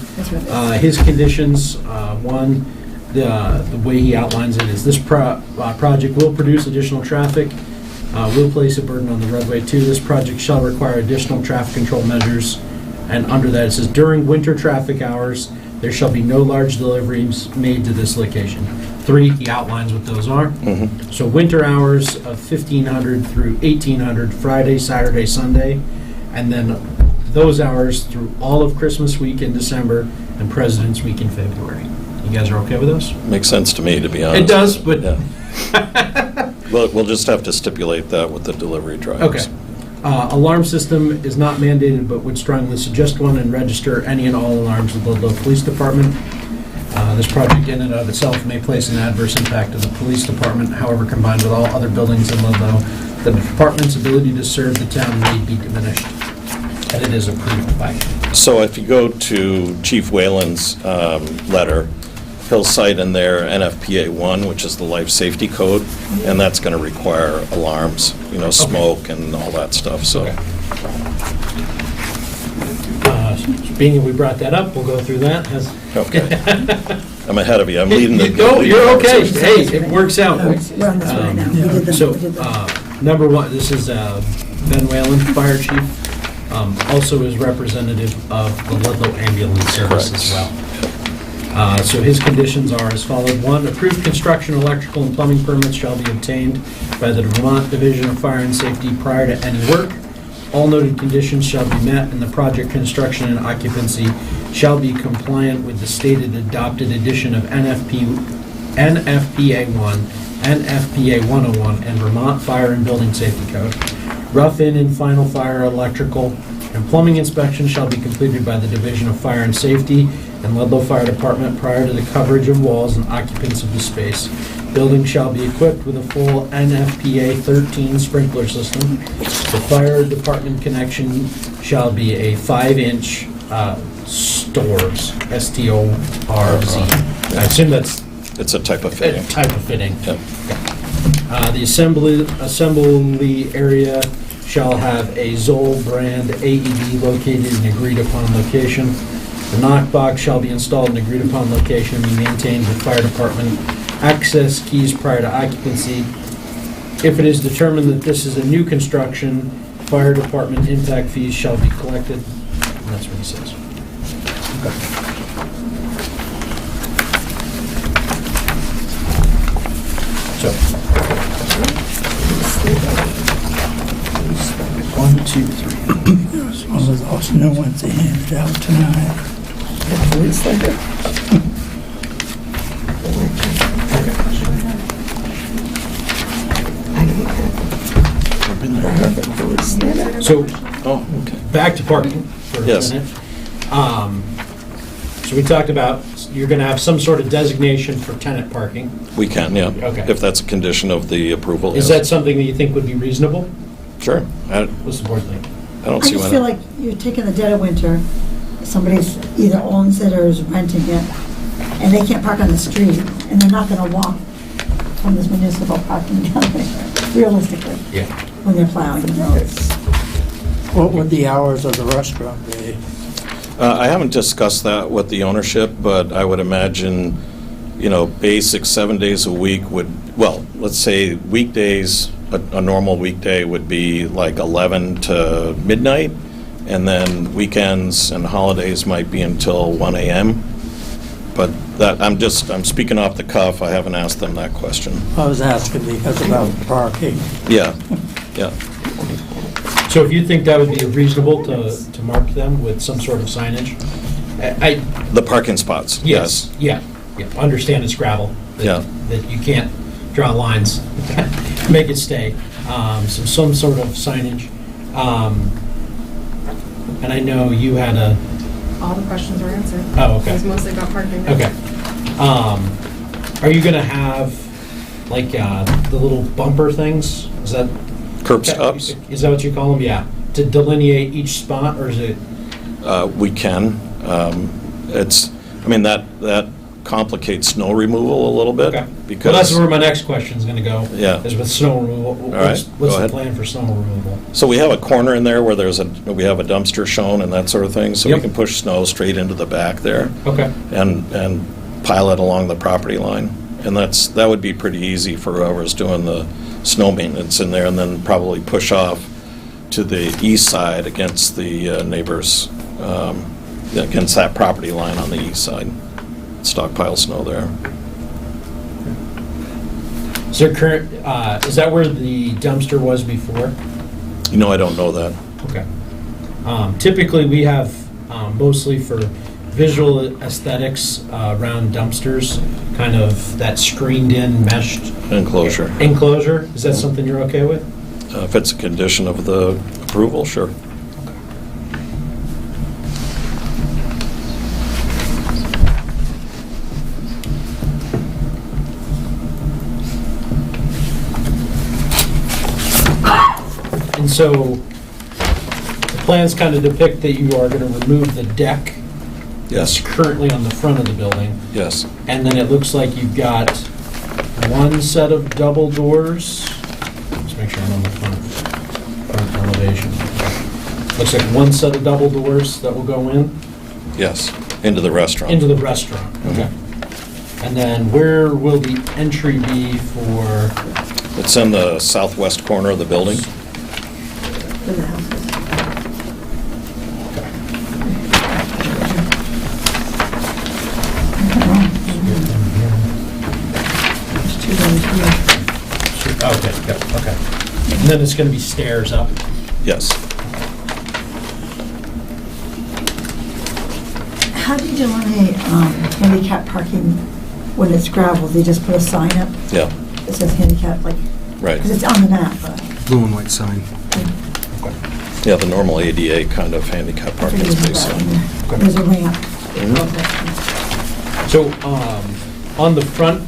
His conditions, one, the way he outlines it is this project will produce additional traffic, will place a burden on the roadway. 2, this project shall require additional traffic control measures. And under that, it says, during winter traffic hours, there shall be no large deliveries made to this location. 3, he outlines what those are. So winter hours of 1500 through 1800, Friday, Saturday, Sunday, and then those hours through all of Christmas week in December and President's week in February. You guys are okay with those? Makes sense to me, to be honest. It does, but... Yeah. Well, we'll just have to stipulate that with the delivery drivers. Okay. Alarm system is not mandated, but would strongly suggest one, and register any and all alarms with the Ludlow Police Department. This project in and of itself may place an adverse impact to the police department. However, combined with all other buildings in Ludlow, the department's ability to serve the town may be diminished. And it is approved by him. So if you go to Chief Whalen's letter, he'll cite in there NFPA 1, which is the life safety code, and that's going to require alarms, smoke and all that stuff, so. Okay. Being that we brought that up, we'll go through that. Okay. I'm ahead of you, I'm leading the... No, you're okay. Hey, it works out. We're on this one right now. We did the- So, we did the- number one, this is Ben Whalen, Fire Chief, also is representative of the Ludlow Ambulance Service as well. So his conditions are as follows. 1, approved construction, electrical, and plumbing permits shall be obtained by the Vermont Division of Fire and Safety prior to any work. All noted conditions shall be met, and the project construction and occupancy shall be compliant with the stated adopted edition of NFPA 1, NFPA 101, and Vermont Fire and Building Safety Code. Rough-in and final fire, electrical, and plumbing inspection shall be completed by the Division of Fire and Safety and Ludlow Fire Department prior to the coverage of walls and occupants of the space. Building shall be equipped with a full NFPA 13 sprinkler system. The fire department connection shall be a 5-inch STORZ, S-T-O-R-Z. I assume that's It's a type of a fitting. type of fitting. Yep. The assembly area shall have a Zoll brand AED located in agreed upon location. The knock box shall be installed in agreed upon location and be maintained with fire department access keys prior to occupancy. If it is determined that this is a new construction, fire department impact fees shall be collected. And that's what he says. So, 1, 2, 3. One of those new ones they handed out tonight. So, Oh, okay. back to parking for a Yes. minute. So we talked about, you're gonna have some sort of designation for tenant parking. We can, yeah. Okay. If that's a condition of the approval. Is yes. that something that you think would be reasonable? Sure. What's the board think? I don't I see just why feel not. like you're taking the dead of winter, somebody's either owns it or is renting it, and they can't park on the street, and they're not gonna walk from this municipal parking down there, realistically, Yeah. when they're plowing the roads. What would the hours of the restaurant be? I haven't discussed that with the ownership, but I would imagine, basic 7 days a week would, well, let's say weekdays, a normal weekday would be like 11 to midnight, and then weekends and holidays might be until 1 a.m. But that, I'm speaking off the cuff, I haven't asked them that question. I was asking because about parking. Yeah, yeah. So if you think that would be reasonable to mark them with some sort of signage? The parking spots, yes. Yeah, understand it's gravel. Yeah. That you can't draw lines, make it stay. So some sort of signage. And I know you had a, All the questions were answered. Oh, okay. It was mostly about parking. okay. Are you gonna have, like, the little bumper things? Is that? Curb stops? Is that what you call them? Yeah. To delineate each spot, or is it? We can. That complicates snow removal a little bit. Okay. Because. Well, that's where my next question's gonna go. Yeah. Is with snow removal. right, What's go the ahead. plan for snow removal? So we have a corner in there where we have a dumpster shown and that sort of thing, so we Yep. can push snow straight into the back there Okay. and pile it along the property line. And that would be pretty easy for whoever's doing the snow maintenance in there, and then probably push off to the east side against the neighbors, against that property line on the east side. Stockpile snow there. Is there is that where the dumpster was before? I don't know that. Okay. Typically, we have, mostly for visual aesthetics, around dumpsters, kind of that screened-in meshed Enclosure. enclosure. Is that something you're okay with? If it's a condition of the approval, sure. And so, the plans kind of depict that you are going to remove the deck that's Yes, currently on the front of the building. yes. And then it looks like you've got one set of double doors. Let's make sure I'm on the front elevation. Looks like one set of double doors that will go in Yes, into the restaurant. into the restaurant. Okay. And then where will the entry be for It's in the southwest corner of the building. For the houses. There's 2 doors here. Okay, yeah, okay. And then it's gonna be stairs up. Yes. How do you delineate handicap parking when it's gravel? They just put a sign up Yeah, that says handicap, like, right. because it's on the map, but. Blue and white sign. Yeah, the normal ADA kind of handicap parking space. There's a ramp. So, on the front,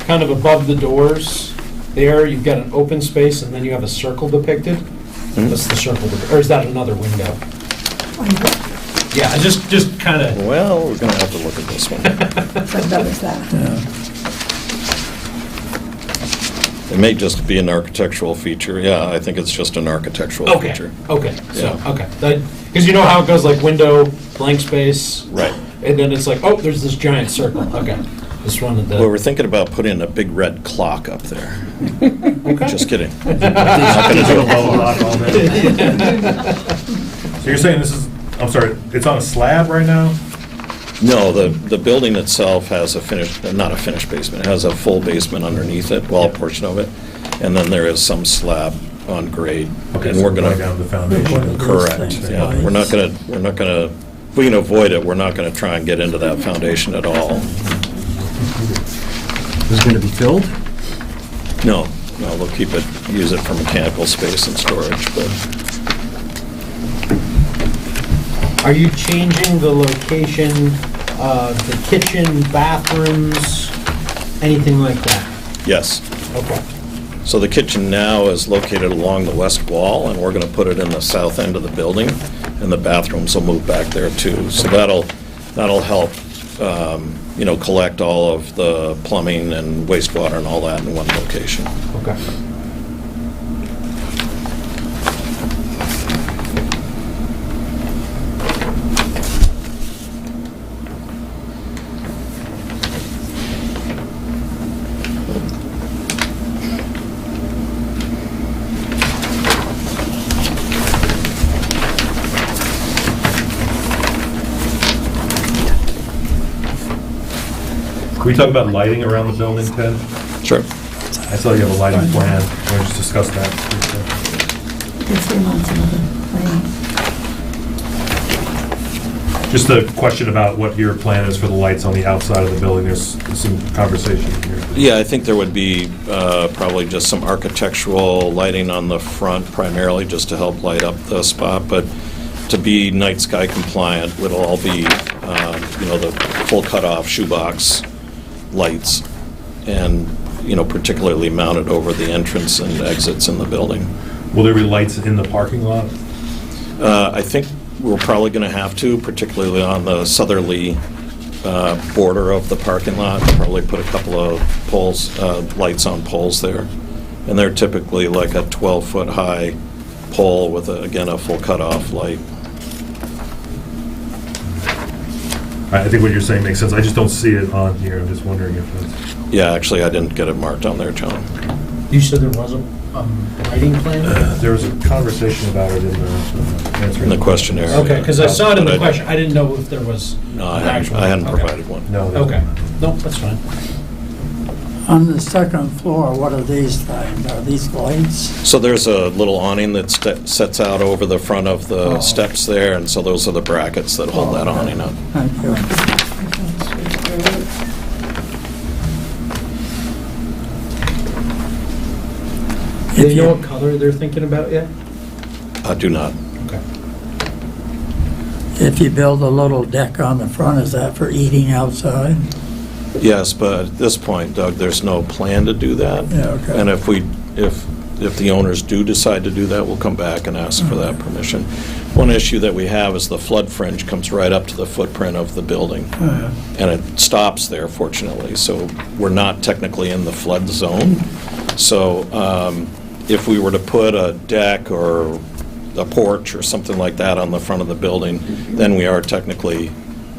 kind of above the doors, there, you've got an open space, and then you have a circle depicted? That's the circle, or is that another window? Yeah, just kind of... Well, we're going to have to look at this one. So that was that. It may just be an architectural feature. Yeah, I think it's just an architectural Okay, feature. okay, so, Yeah. okay. Because you know how it goes, like window, blank space? Right. And then it's like, oh, there's this giant circle, okay. Just wanted to... Well, we're thinking about putting a big red clock up there. Just kidding. So you're saying this is, I'm sorry, it's on a slab right now? No, the building itself has a finished, not a finished basement, it has a full basement underneath it, well, a portion of it, and then there is some slab on grade. Okay, And so we're we're gonna, going down the foundation. correct, yeah, we're not gonna, if we can avoid it, we're not gonna try and get into that foundation at all. Is it going to be filled? No, they'll keep it, use it for mechanical space and storage, but Are you changing the location of the kitchen, bathrooms, anything like that? yes. Okay. So the kitchen now is located along the west wall, and we're going to put it in the south end of the building, and the bathrooms will move back there too. So that'll help, collect all of the plumbing and wastewater and all that in one location. Okay. Can we talk about lighting around the building, Ted? Sure. I saw you have a lighting plan. Can we just discuss that? You can see them on some of the plans. Just a question about what your plan is for the lights on the outside of the building. There's some conversation here. Yeah, I think there would be probably just some architectural lighting on the front primarily, just to help light up the spot, but to be night sky compliant, it'll all be, the full cutoff shoebox lights, and, particularly mounted over the entrance and exits in the building. Will there be lights in the parking lot? I think we're probably going to have to, particularly on the southerly border of the parking lot, probably put a couple of poles, lights on poles there. And they're typically like a 12-foot high pole with, again, a full cutoff light. I think what you're saying makes sense. I just don't see it on here. I'm just wondering if that's... Yeah, actually, I didn't get it marked on there, John. You said there was a lighting plan? There was a conversation about it in the answer. In the questionnaire. Okay, because I saw it in But the question. I didn't know if there was No, an I actual... hadn't okay. provided one. No. Okay. No, that's fine. On the second floor, what are these things? Are these lights? So there's a little awning that sets out over the front of the Oh. steps there, and so those are the brackets that hold that awning up. Thank you. Do you know what color they're thinking about yet? I do not. Okay. If you build a little deck on the front, is that for eating outside? Yes, but at this point, Doug, there's no plan to do that. Yeah, okay. And if the owners do decide to do that, we'll come back and ask for that permission. One issue that we have is the flood fringe comes right up to the footprint of the building. And it stops there, fortunately, so we're not technically in the flood zone. So if we were to put a deck or a porch or something like that on the front of the building, then we are technically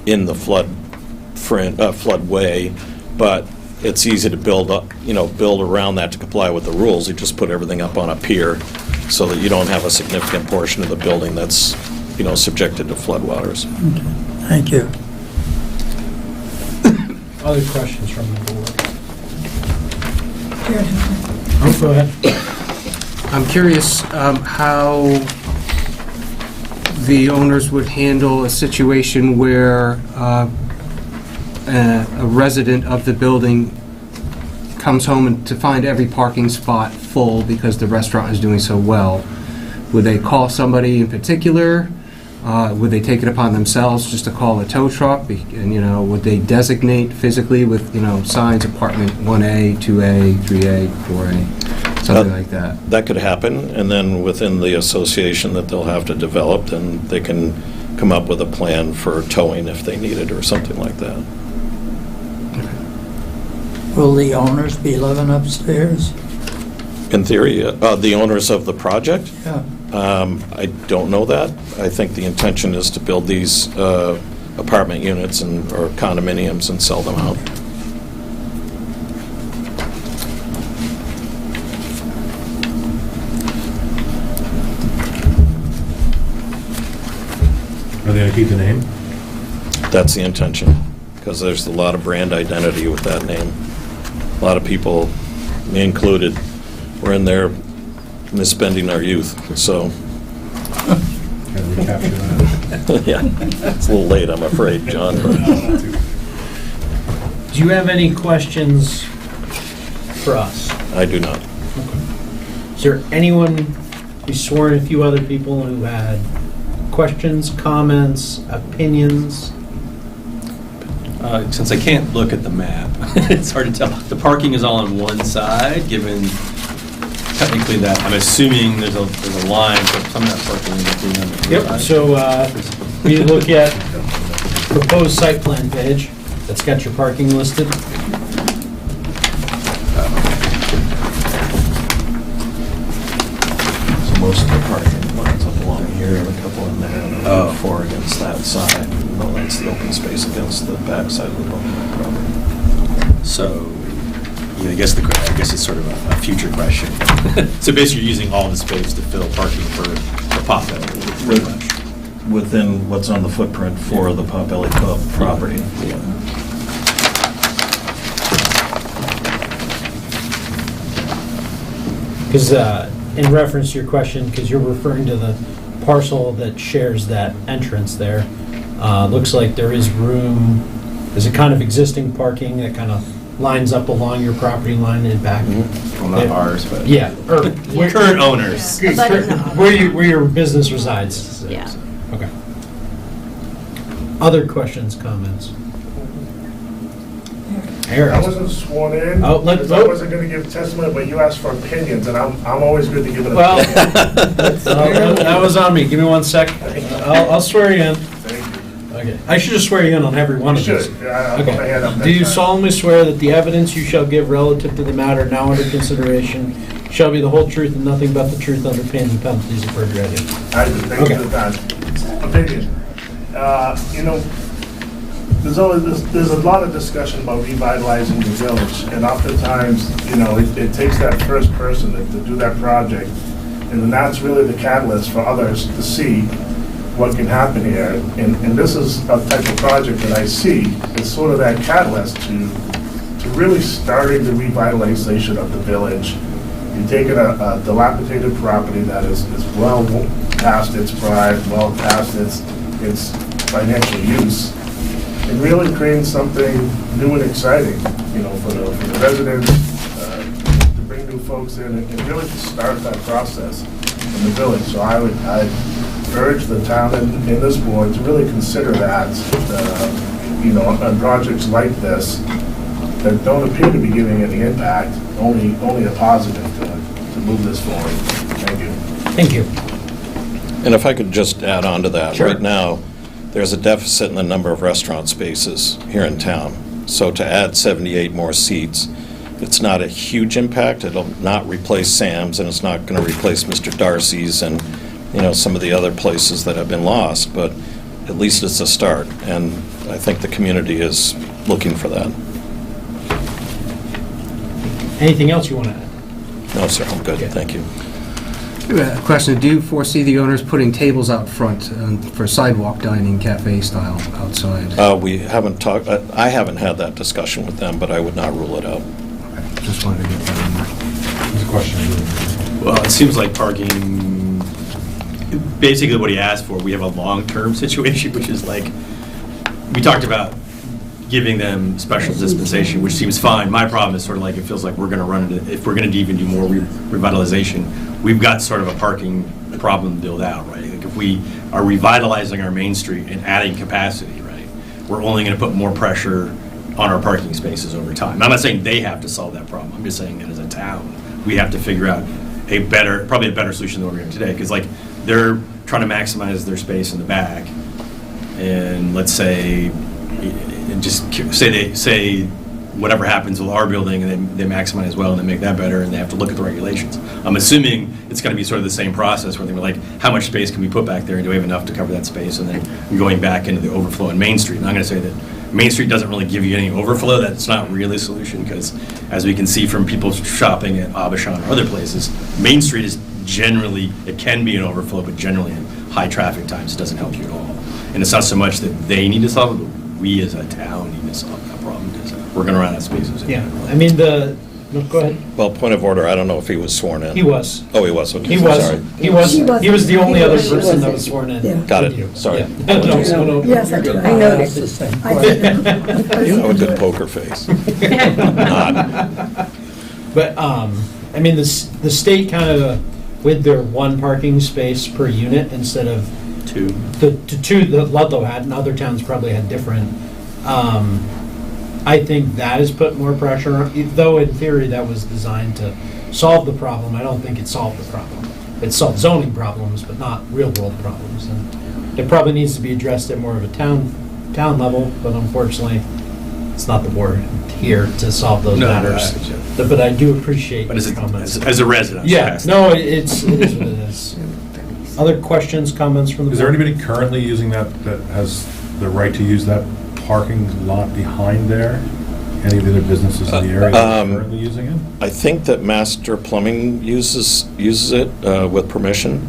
in the floodway, but it's easy to build up, build around that to comply with the rules. You just put everything up on a pier so that you don't have a significant portion of the building that's, subjected to floodwaters. Thank you. Other questions from the board? Jared, Oh, go ahead. I'm curious how the owners would handle a situation where a resident of the building comes home and to find every parking spot full because the restaurant is doing so well. Would they call somebody in particular? Would they take it upon themselves just to call a tow truck? And, would they designate physically with, signs, apartment 1A, 2A, 3A, 4A, something like that? That could happen, and then within the association that they'll have to develop, then they can come up with a plan for towing if they need it or something like that. Will the owners be living upstairs? In theory, the owners of the project? Yeah. I don't know that. I think the intention is to build these apartment units or condominiums and sell them out. Are they going to keep the name? That's the intention, because there's a lot of brand identity with that name. A lot of people, me included, were in there misspending our youth, so. Can we capture that? Yeah, it's a little late, I'm afraid, John. Do you have any questions for us? I do not. Is there anyone, we sworn a few other people who had questions, comments, opinions? Since I can't look at the map, it's hard to tell. The parking is all on one side, given technically that, I'm assuming there's a line, but some of that parking is being on the Yep, side. so we look at proposed site plan page that's got your parking listed. So most of the parking lines up along here, and a couple in there, and Oh. 4 against that side. No, that's the open space against the back side of the property. So, I guess it's sort of a future question. So basically, you're using all the space to fill parking for Potbelly, pretty much. Within what's on the footprint for the Potbelly Pub property. Yeah. Because in reference to your question, because you're referring to the parcel that shares that entrance there, looks like there is room, there's a kind of existing parking that kind of lines up along your property line and back. Well, not ours, but. Yeah, or Current owners. where your business resides. Yeah. Okay. Other questions, comments? Eric? I wasn't sworn in, Oh, because I wasn't going to give testimony, but you asked for opinions, and I'm always good to give an Well, opinion. that was on me. Give me 1 sec. I'll swear you in. Thank you. Okay. I should have swear you in on every one of You these. should. Yeah, I'll put my hand up Do you next time. solemnly swear that the evidence you shall give relative to the matter now under consideration shall be the whole truth and nothing but the truth under pains and penalties of perjury? I do. Thank you for the time. Opinion. There's a lot of discussion about revitalizing the village, and oftentimes, it takes that first person to do that project, and then that's really the catalyst for others to see what can happen here. And this is a type of project that I see as sort of that catalyst to really starting the revitalization of the village. You're taking a dilapidated property that is well past its prime, well past its financial use, and really creating something new and exciting, for the residents, to bring new folks in, and really to start that process in the village. So I urge the town and this board to really consider that, on projects like this that don't appear to be giving any impact, only a positive to move this forward. Thank you. Thank you. And if I could just add on to that, Sure. right now, there's a deficit in the number of restaurant spaces here in town. So to add 78 more seats, it's not a huge impact. It'll not replace Sam's, and it's not going to replace Mr. Darcy's and, some of the other places that have been lost, but at least it's a start, and I think the community is looking for that. Anything else you want to add? No, sir, I'm good, Okay. thank you. Question, do you foresee the owners putting tables out front for sidewalk dining, cafe style outside? We haven't talked, I haven't had that discussion with them, but I would not rule it out. Just wanted to get that in there. There's a question. Well, it seems like parking, basically what he asked for, we have a long-term situation, which is like, we talked about giving them special dispensation, which seems fine. My problem is sort of like, it feels like we're gonna run into, if we're gonna even do more revitalization, we've got sort of a parking problem built out, right? Like if we are revitalizing our Main Street and adding capacity, right, we're only gonna put more pressure on our parking spaces over time. I'm not saying they have to solve that problem. I'm just saying that as a town, we have to figure out probably a better solution than we're doing today. Because like, they're trying to maximize their space in the back. And let's say, say whatever happens with our building, and they maximize as well, and they make that better, and they have to look at the regulations. I'm assuming it's going to be sort of the same process where they're like, how much space can we put back there, and do we have enough to cover that space? And then going back into the overflow in Main Street. And I'm going to say that Main Street doesn't really give you any overflow. That's not really a solution, because as we can see from people shopping at Abishan or other places, Main Street is generally, it can be an overflow, but generally in high traffic times, it doesn't help you at all. And it's not so much that they need to solve it, but we as a town need to solve that problem, because we're going to run out of spaces. Yeah, I mean, no, go ahead. Well, point of order, I don't know if he was sworn in. He was. Oh, he was, okay. He was. Sorry. He was the only other person that was sworn in. Yeah. Got it, sorry. Yeah. No. Yes, I you're good. noticed. That's the same I question. did. You have a good poker face. But, I mean, the state kind of, with their one parking space per unit instead of Two. the two that Ludlow had, and other towns probably had different, I think that has put more pressure, though in theory that was designed to solve the problem. I don't think it solved the problem. It solved zoning problems, but not real-world problems. And it probably needs to be addressed at more of a town level, but unfortunately, it's not the board here to solve those matters. But I do appreciate But your comments. as a resident. Yeah, no, it is what it is. Other questions, comments from the board? Is there anybody currently using that has the right to use that parking lot behind there? Any of the other businesses in the area that are currently using it? I think that Master Plumbing uses it with permission,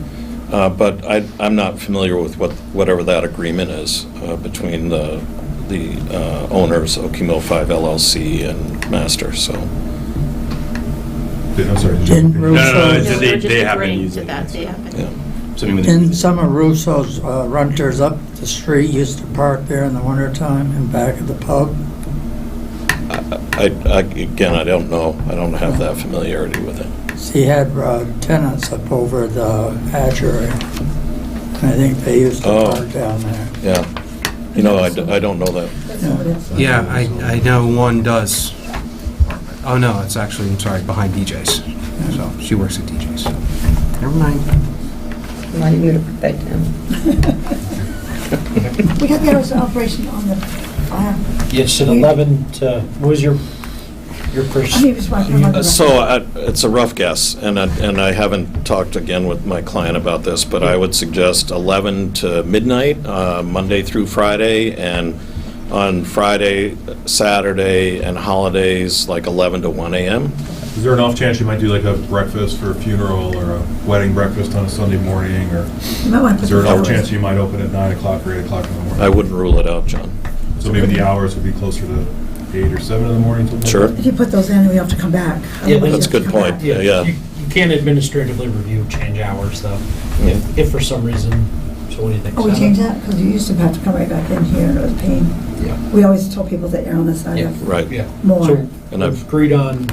but I'm not familiar with whatever that agreement is between the owners of Okemo 5 LLC and Master, so. I'm sorry. Didn't No, Russo's, they have been using that. it. They have been. Yeah. So maybe didn't some of Russo's renters up the street used to park there in the wintertime in back of the pub? Again, I don't know. I don't have that familiarity with it. He had tenants up over the hatchery. I think they used to park down there. Yeah. You know, I don't know that. Yeah, I know one does. Oh, no, it's actually, I'm sorry, behind DJ's. So she works at DJ's. Never mind. Why do you put that down? We got the hours of operation on the fire. Yes, at 11 to, what was your first? I mean, it was right from under So it's a rough guess, and I haven't talked again with my client about this, but I would suggest 11 to midnight, Monday through Friday, and on Friday, Saturday, and holidays, like 11 to 1 a.m. Is there an off chance you might do like a breakfast for a funeral or a wedding breakfast on a Sunday morning? Or You might want to is put there the an off hours. chance you might open at 9 o'clock or 8 o'clock in the morning? I wouldn't rule it out, John. So maybe the hours would be closer to 8 or 7 in the morning till Sure. If you put those in, we have to come back. Yeah, Otherwise that's you a have good to come point. back. Yeah. You can't administratively review change hours, though, if for some reason. So what do you think? Oh, we 7? changed that? Because you used to have to come right back in here, and it was a pain. Yeah. We always told people that you're on the side of Right. Yeah. more. So And I've- we've agreed on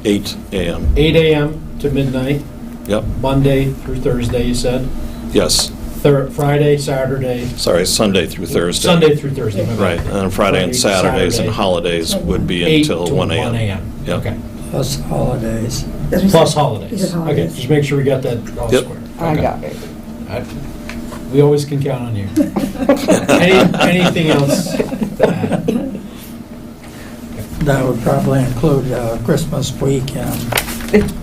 8 a.m. 8 a.m. to midnight, Yep. Monday through Thursday, you said? Yes. Friday, Saturday, Sorry, Sunday through Thursday. Sunday through Thursday. my bad. Right, and Friday and Saturdays and Saturday, holidays would be 8 until to 1 a.m. Yep. Okay. Plus holidays. That's what we Plus said. holidays. We said Okay, holidays. just make sure we got that all Yep. squared. I Okay. got it. We always can count on you. Anything else to add? That would probably include Christmas weekend,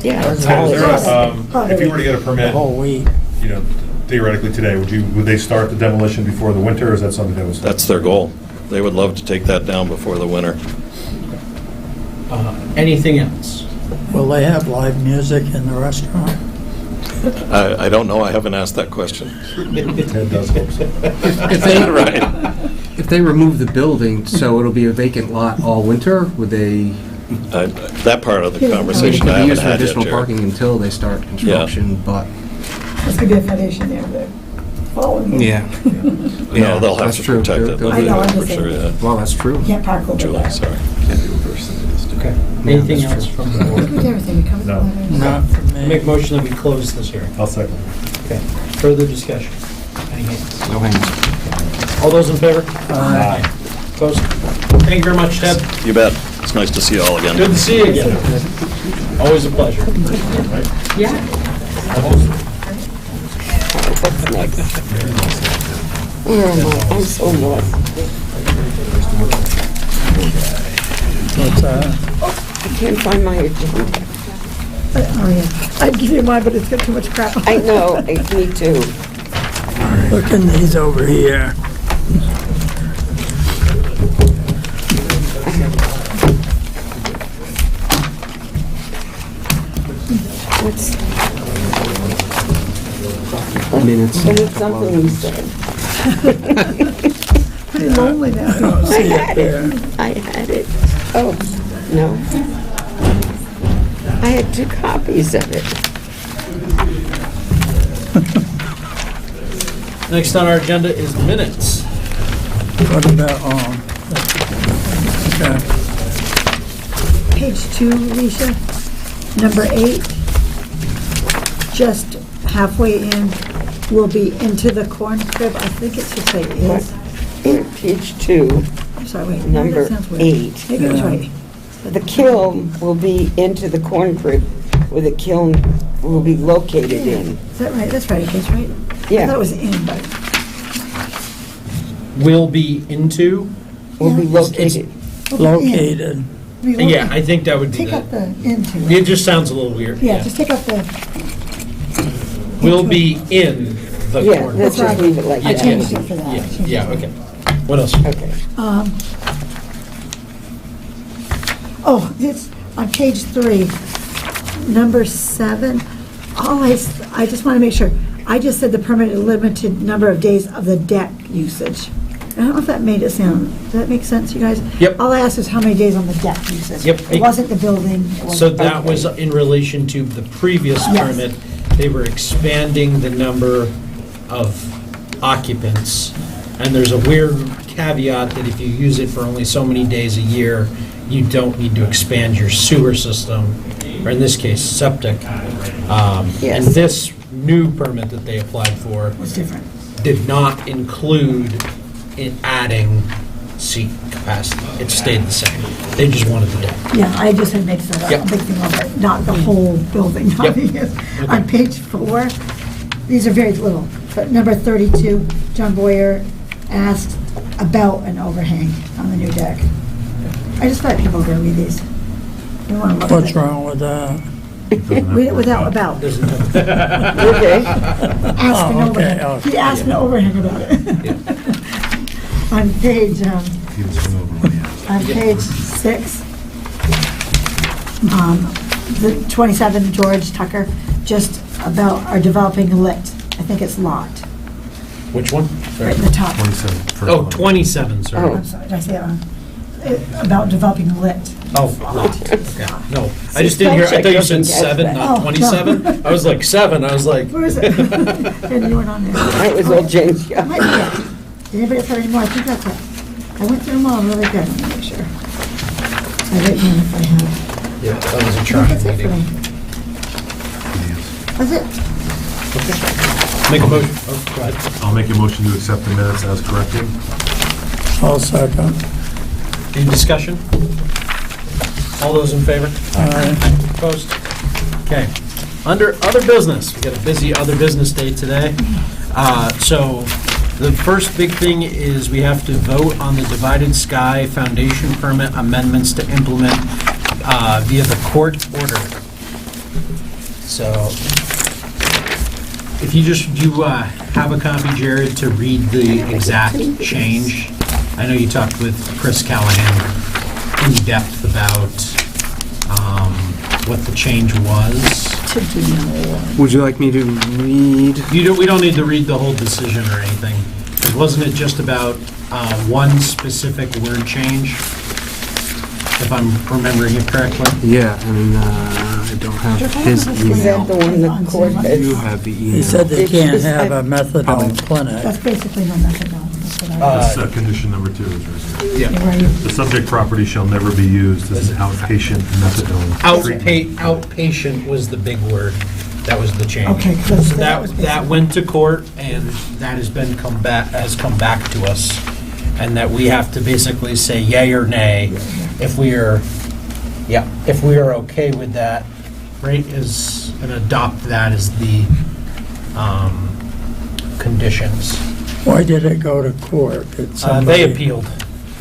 Yeah, it's So is there holiday. if you were to get a the permit, whole week. you know, theoretically today, would they start the demolition before the winter, or is that something that was? That's their goal. They would love to take that down before the winter. Anything else? Will they have live music in the restaurant? I don't know, I haven't asked that question. If they, Right. if they remove the building, so it'll be a vacant lot all winter, would they That part of the conversation I be haven't used for had yet, additional Jared. parking until they start construction, but... There's going to be a foundation there, the following. Yeah. No, they'll have That's to true. protect it. They'll- I know, I'm For just sure, saying. yeah. Well, that's true. Can't park over Julie, there. sorry. Okay. Yeah, Anything that's else true. from the board? Look at everything, it comes No. with Not for Make me. motion that we close this hearing. I'll second. Okay. Further discussion? Any hands? No hands. All those in favor? Aye. Opposed? Thank you very much, Ted. You bet. It's nice to see you all again. Good to see you again. Always a pleasure. Yeah. What's next? Where am I? I'm so lost. What's that? I can't find my agenda. Oh, yeah. I'd give you mine, but it's got too much crap on it. I know, me too. Look in these over here. What's, Minutes. but it's something you said. Pretty lonely now. I don't I see it had there. it. I had it. Oh, no. I had 2 copies of it. Next on our agenda is minutes. What about, okay. Page 2, Alicia, number 8, just halfway in, will be into the corn crib. I think it should say is. In page 2, I'm sorry, wait. no, that number sounds weird. 8. Maybe it was Yeah. right. The kiln will be into the corn crib where the kiln will be located in. Is that right? That's right, it is, right? I Yeah, thought it was in, but. Will be into? will be Yeah. located. Located. Yeah, I think that would be Take out the into. It just sounds a little weird. Yeah, just take out the. Will be in the Yeah, corner. let's just leave it like I that. changed it for that. I Yeah, changed it yeah, for okay. What else? Okay. Oh, it's on page 3, number 7. I just want to make sure. I just said the permitted limited number of days of the deck usage. I don't know if that made it sound, does that make sense, you guys? Yep. All I asked is how many days on the deck usage. Yep. It wasn't the building. it wasn't- So that was in relation to the previous Yes. permit. They were expanding the number of occupants. And there's a weird caveat that if you use it for only so many days a year, you don't need to expand your sewer system, or in this case, septic. And Yes. this new permit that they applied for Was different. did not include in adding seat capacity. It stayed the same. They just wanted the deck. Yeah, I just had made a Yep. big thing of it, not the whole building. Yep. On page 4, these are very little, but number 32, John Boyer asked about an overhang on the new deck. I just thought people were going to read these. They want to look at What's it. wrong with that? Read it without about. Doesn't have- Okay. Ask Oh, an okay, overhang. okay. He asked an overhang about it. On page, on page 6, the 27, George Tucker, just about our developing lit. I think it's lot, Which one? right in the top. 27. Oh, 27, sorry. I'm sorry, did I say that wrong? About developing lit. Oh, okay. No, I just didn't hear, I thought you said 7, Oh, not no. 27. I was like, 7, I was like. Where is it? And you weren't on there. That was all James, I might be it. Did anybody else have any more? I think that's it. I went through them all really good, let me make sure. I didn't know if I had. Yeah, that was a I think trying that's it for me. meeting. That's it. Make a motion, oh, go ahead. I'll make a motion to accept the minutes as corrected. I'll second. Any discussion? All those in favor? Aye. Opposed? Okay. Under other business, we got a busy other business day today. So the first big thing is we have to vote on the Divided Sky Foundation permit amendments to implement via the court order. So if you have a copy, Jared, to read the exact change. I know you talked with Chris Callahan in depth about what the change was. To deny. Would you like me to read? We don't need to read the whole decision or anything. 'Cause wasn't it just about one specific word change? If I'm remembering it correctly? Yeah, and I don't have his Is that email. the one the court has? You have the email. He said they It's can't just- have a methadone clinic. That's basically no methadone. That's what I- That's condition number 2 is right here. Yeah. Right. The subject property shall never be used as an outpatient methadone treatment. Outpatient was the big word. That was the change. Okay, 'cause So that was that went to court, and that has come back to us, and that we have to basically say yay or nay if we are okay with that, right, and adopt that as the conditions. Why did it go to court? Did They somebody- appealed.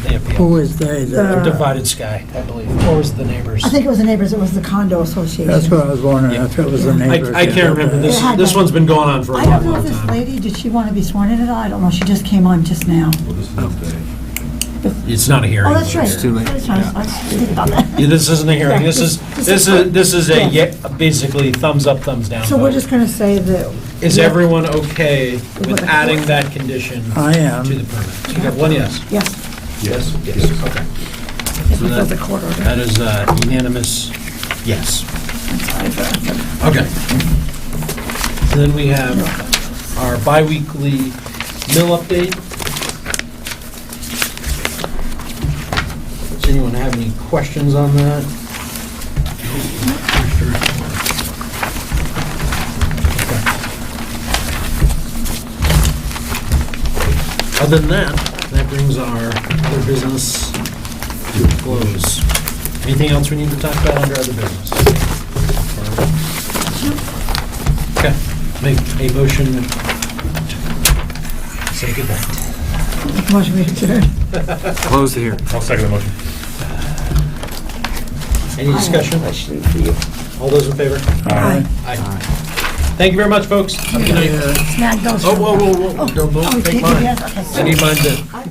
They appealed. Who is they? The Divided Sky, I believe, or was it the neighbors? I think it was the neighbors, it was the condo association. That's what I was wondering, if it was the neighbors. I can't remember. This one's been going on for a I long, don't know long if this time. lady, did she want to be sworn in at all? I don't know, she just came on just now. Well, this is the day. It's not a hearing. Oh, that's right. It's too late. That's right. I didn't about that. Yeah, this isn't a hearing. Yeah, This is yeah. basically thumbs up, thumbs down. So we're vote. just going to say that. Is everyone okay with With the adding court. that condition I am. to the permit? So you got one yes. Yes, Yes. Yes. Okay. if So it was that- a court order. That is unanimous yes. I'm sorry, but- Okay. So then we have our bi-weekly mill update. Does anyone have any questions on that? Other than that brings our other business to a close. Anything else we need to talk about under other business? Okay, make a motion to say goodnight. Motion we adjourn. Close the hearing. I'll second the motion. Any discussion? Question for you. All those in favor? Aye. Aye. Thank you very much, folks. Have a good night. Snag those. Oh, whoa, whoa, whoa, don't Oh, take take it, mine. yes, okay. I need mine to